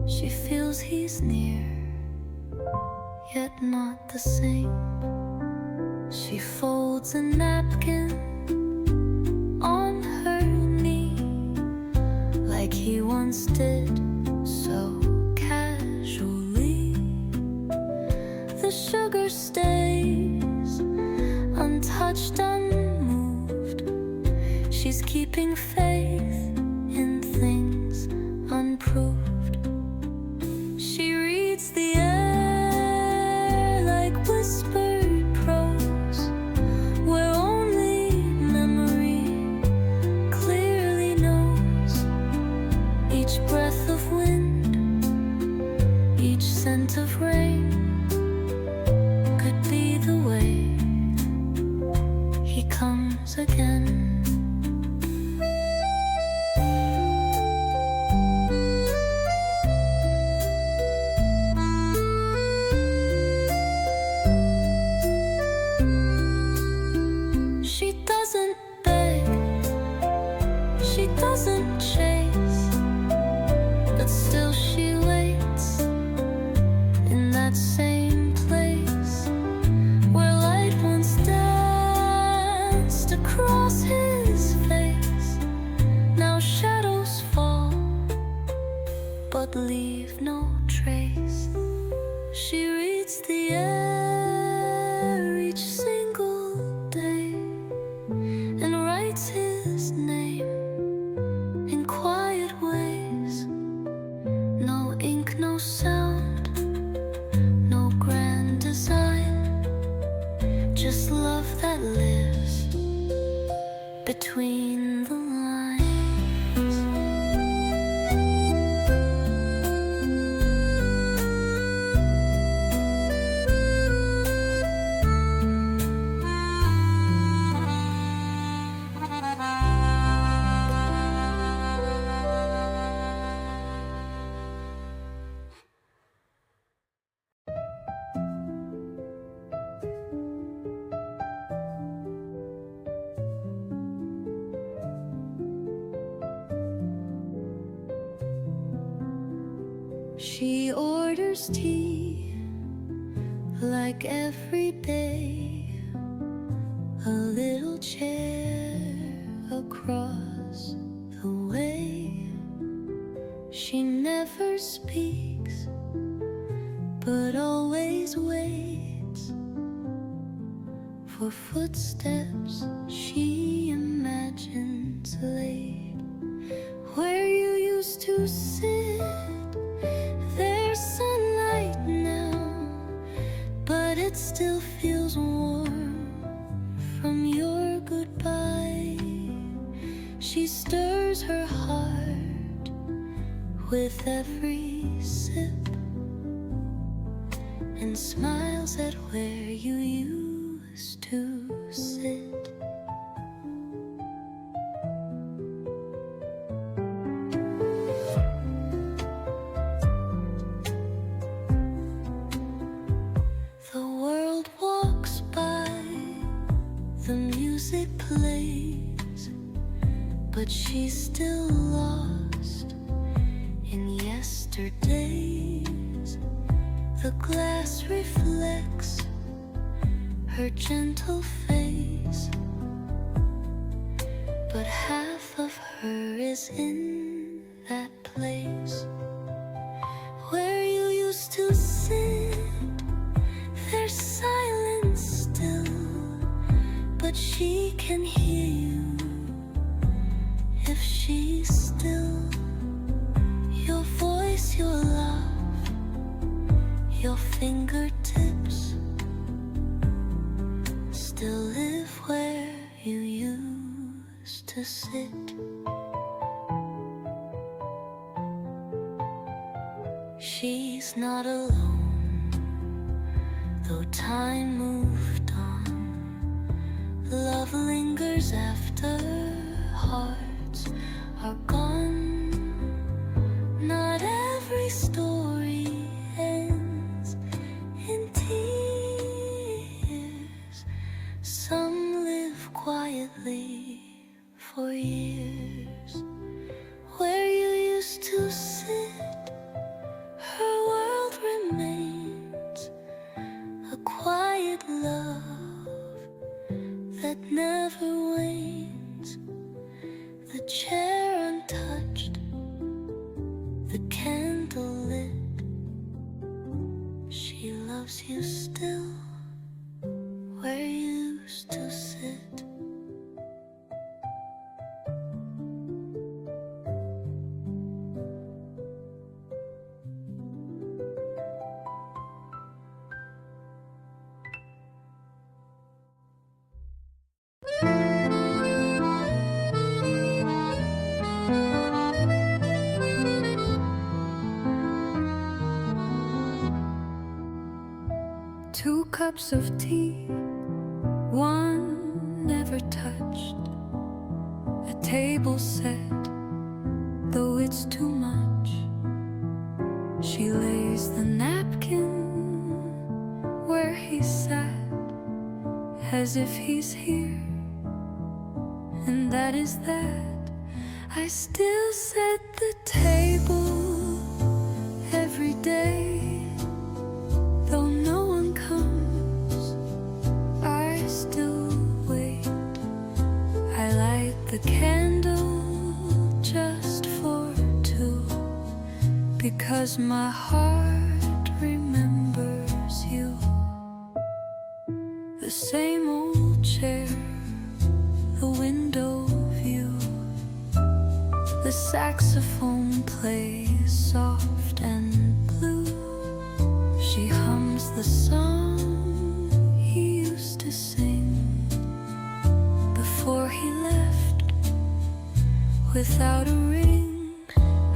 she feels he's near, yet not the same. She folds a napkin on her knee, like he once did, so casually. The sugar stays untouched, unmoved. She's keeping faith in things unproved. She reads the air like whispered prose, where only memory clearly knows each rain could be the way he comes again. She doesn't beg, she doesn't chase, but still she waits in that same place where light once danced across his face. Now shadows fall, but leave no trace. She reads the air each single day and writes his name in quiet ways. No ink, no sound, no grand design, just love that lives between the lines. She orders tea like every day, a little chair across the way. She never speaks, but always waits for footsteps she imagines late. Where you used to sit, there's sunlight now, but it still feels warm from your goodbye. She stirs her heart with every sip and smiles at where you used to sit. The world walks by, the music plays, but she's still lost in yesterdays. The glass reflects her gentle face, but half of her is in that place where you used to sit. There's silence still, but she can hear you if she's still. Your voice, your love, your fingertips still live where you used to sit. She's not alone, though time moved on. Love lingers after hearts are gone. Not every story ends in tears. Some live quietly for years. Where you used to sit, her world remains a quiet love that never wanes. The chair untouched, the candle lit. She loves you still where you used to sit. 2 cups of tea, one never touched. A table set, though it's too much. She lays the napkin where he sat, as if he's here, and that is that. I still set the table every day, though no one comes, I still wait. I light the candle just for 2, because my heart remembers you. The same old chair, the window view, the saxophone plays soft and blue. She hums the song he used to sing before he left without a ring.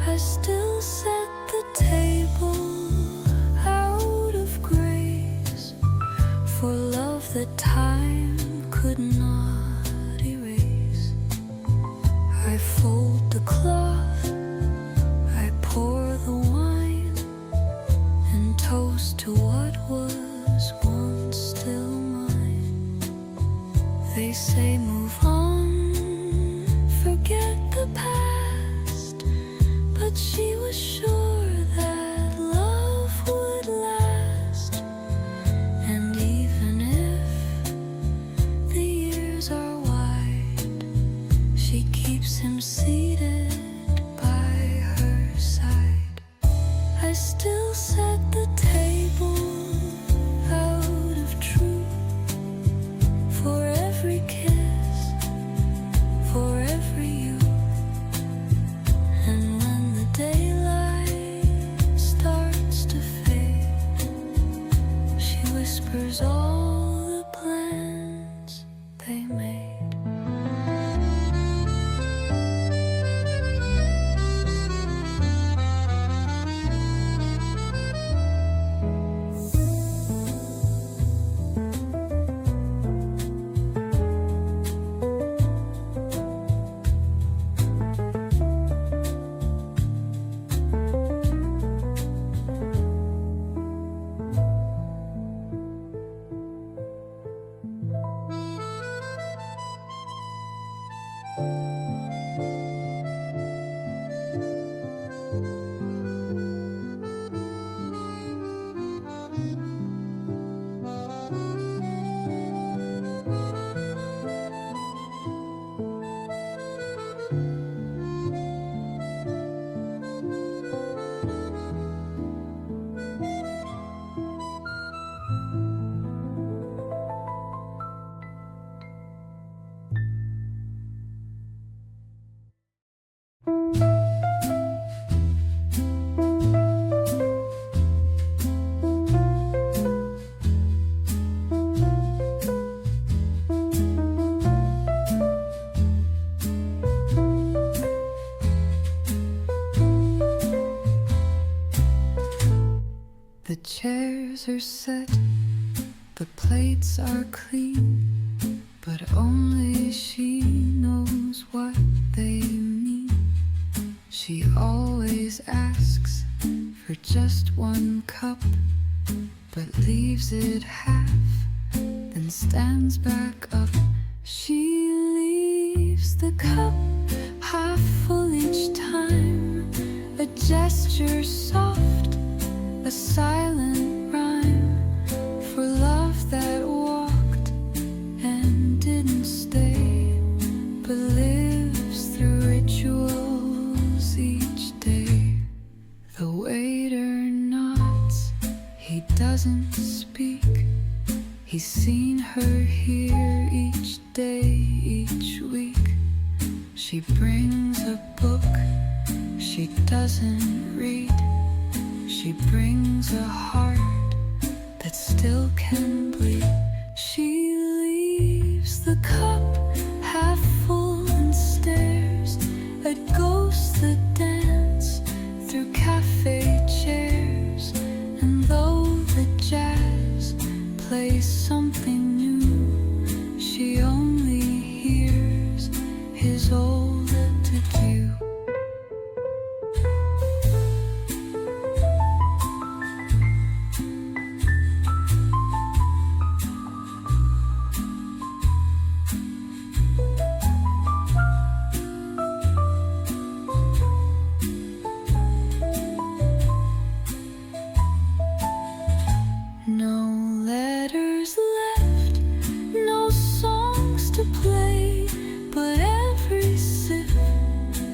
I still set the table out of grace for love that time could not erase. I fold the cloth, I pour the wine, and toast to what was once still mine. They say move on, forget the past, but she was sure that love would last. And even if the years are wide, she keeps him seated by her side. I still set the table out of truth for every kiss, for every you. And when the daylight starts to fade, she whispers all the plans they made. The chairs are set, the plates are clean, but only she knows what they mean. She always asks for just 1 cup, but leaves it half, then stands back up. She leaves the cup half full each time, a gesture soft, a silent rhyme for love that walked and didn't stay, but lives through rituals each day. The waiter nods, he doesn't speak. He's seen her here each day, each week. She brings a book she doesn't read. She brings a heart that still can bleed. She leaves the cup half full and stares at ghosts that dance through cafe chairs. And though the jazz plays something new. She only hears his old attitude. No letters left, no songs to play, but every sip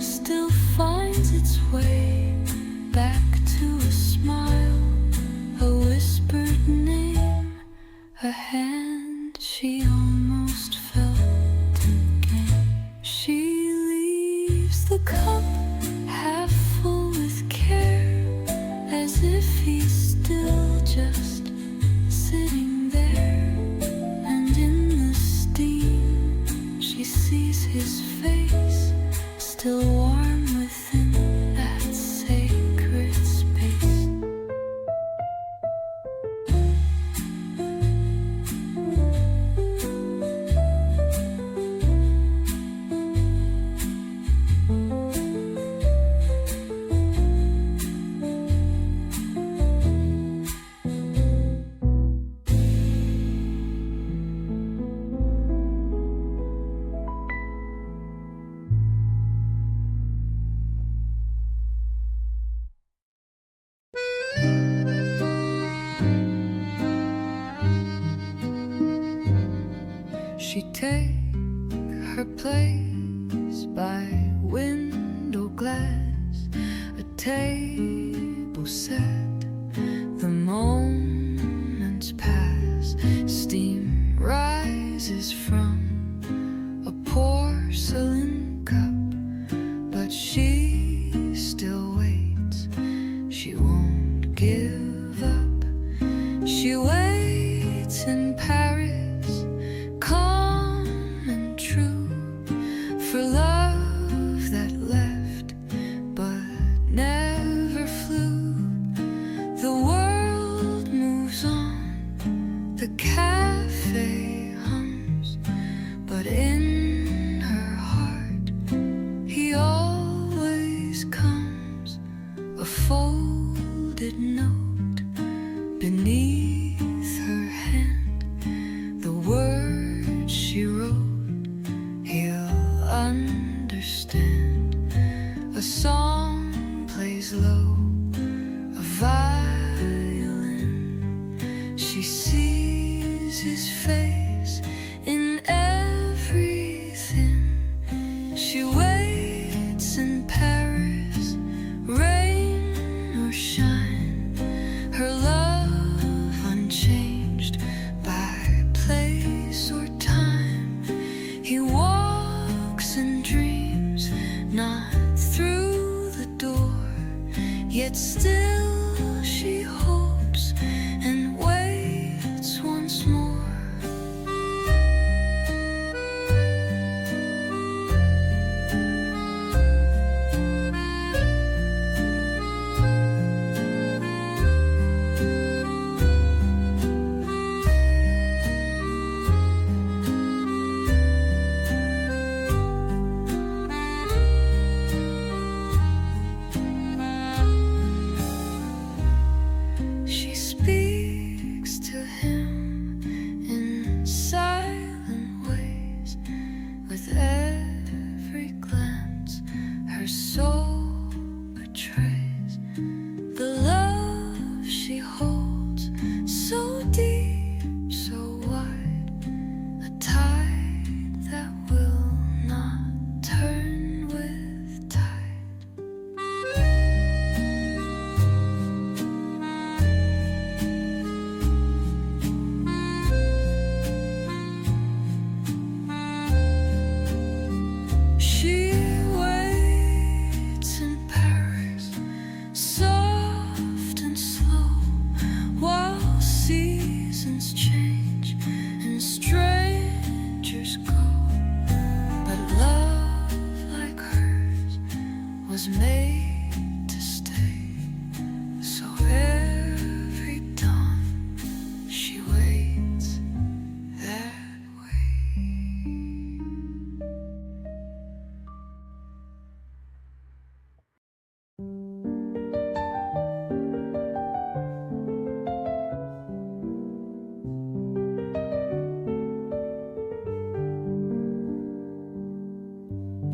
still finds its way back to a smile, a whispered name, a hand she almost felt again. She leaves the cup half full with care, as if he's still just sitting there, and in the steam she sees his face, still warm within that sacred space. She take her place by window glass, a table set, the moments pass, steam rises from a porcelain cup, but she still waits, she won't give up. She waits in Paris, calm and true, for love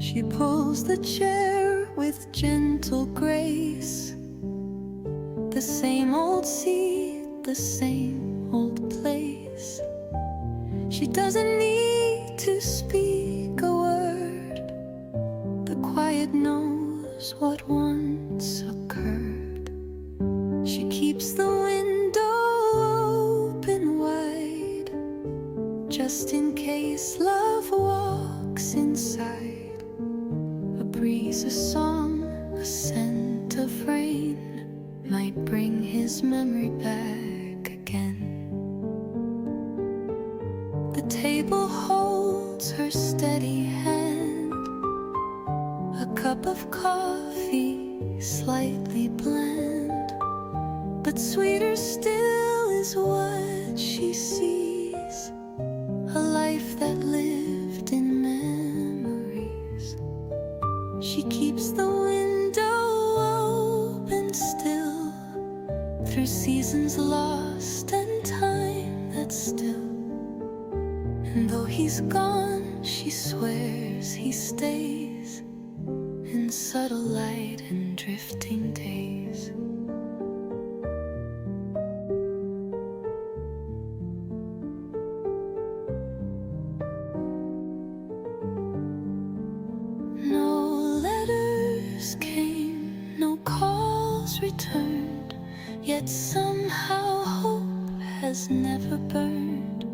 She pulls the chair with gentle grace. The same old seat, the same old place. She doesn't need to speak a word. The quiet knows what once occurred. She keeps the window open wide, just in case love walks inside. A breeze, a song, a scent of rain might bring his memory back again. The table holds her steady hand, a cup of coffee slightly bland, but sweeter still is what she sees, a life that lived in memories. She keeps the window open still, through seasons lost and time that's still. And though he's gone, she swears he stays, in subtle light and drifting days. No letters came, no calls returned, yet somehow hope has never burned.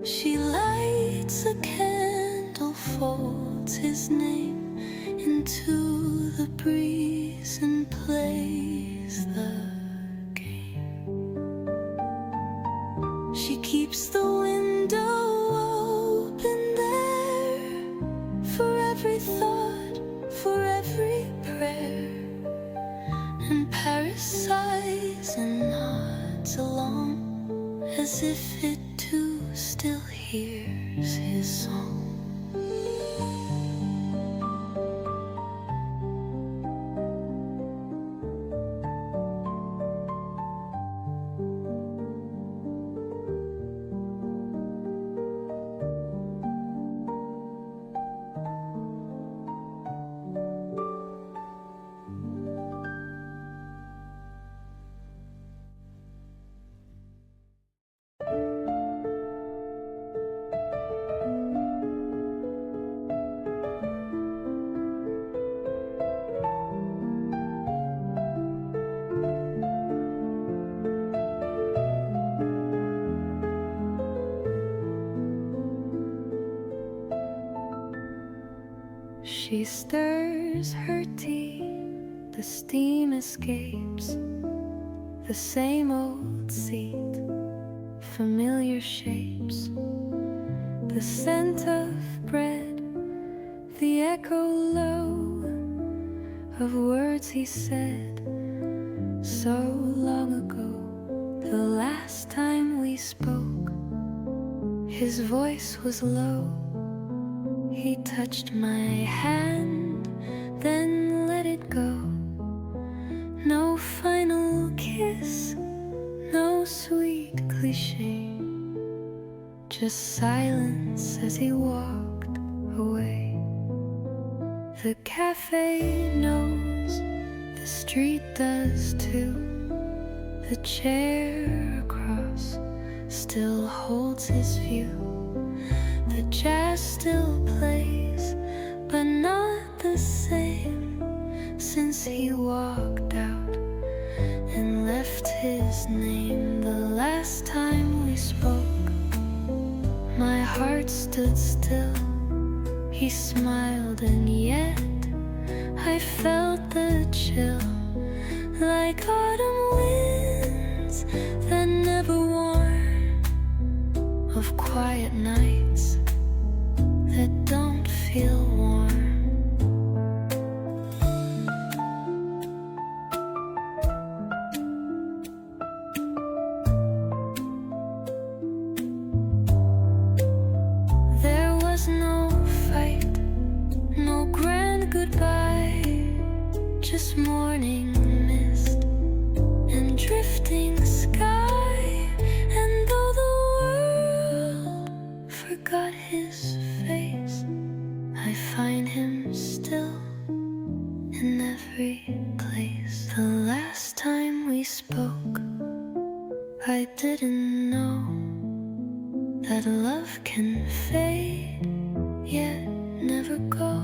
She lights a candle, folds his name into the breeze and plays the game. She keeps the window open there, for every thought, for every prayer. And Paris sighs and nods along, as if it too still hears his song. She stirs her tea, the steam escapes. The same old seat, familiar shapes. The scent of bread, the echo low of words he said so long ago. The last time we spoke, his voice was low. He touched my hand, then let it go. No final kiss, no sweet cliché, just silence as he walked away. The cafe knows, the street does too. The chair across still holds his view. The jazz still plays, but not the same, since he walked out and left his name. The last time we spoke, my heart stood still. He smiled and yet I felt the chill, like autumn winds that never warn, of quiet nights that don't feel warm. There was no fight, no grand goodbye, just morning mist and drifting sky. And though the world forgot his face, I find him that love can fade, yet never go.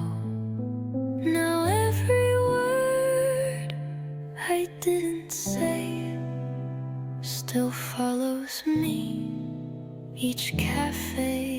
Now every word I didn't say still follows me. Each cafe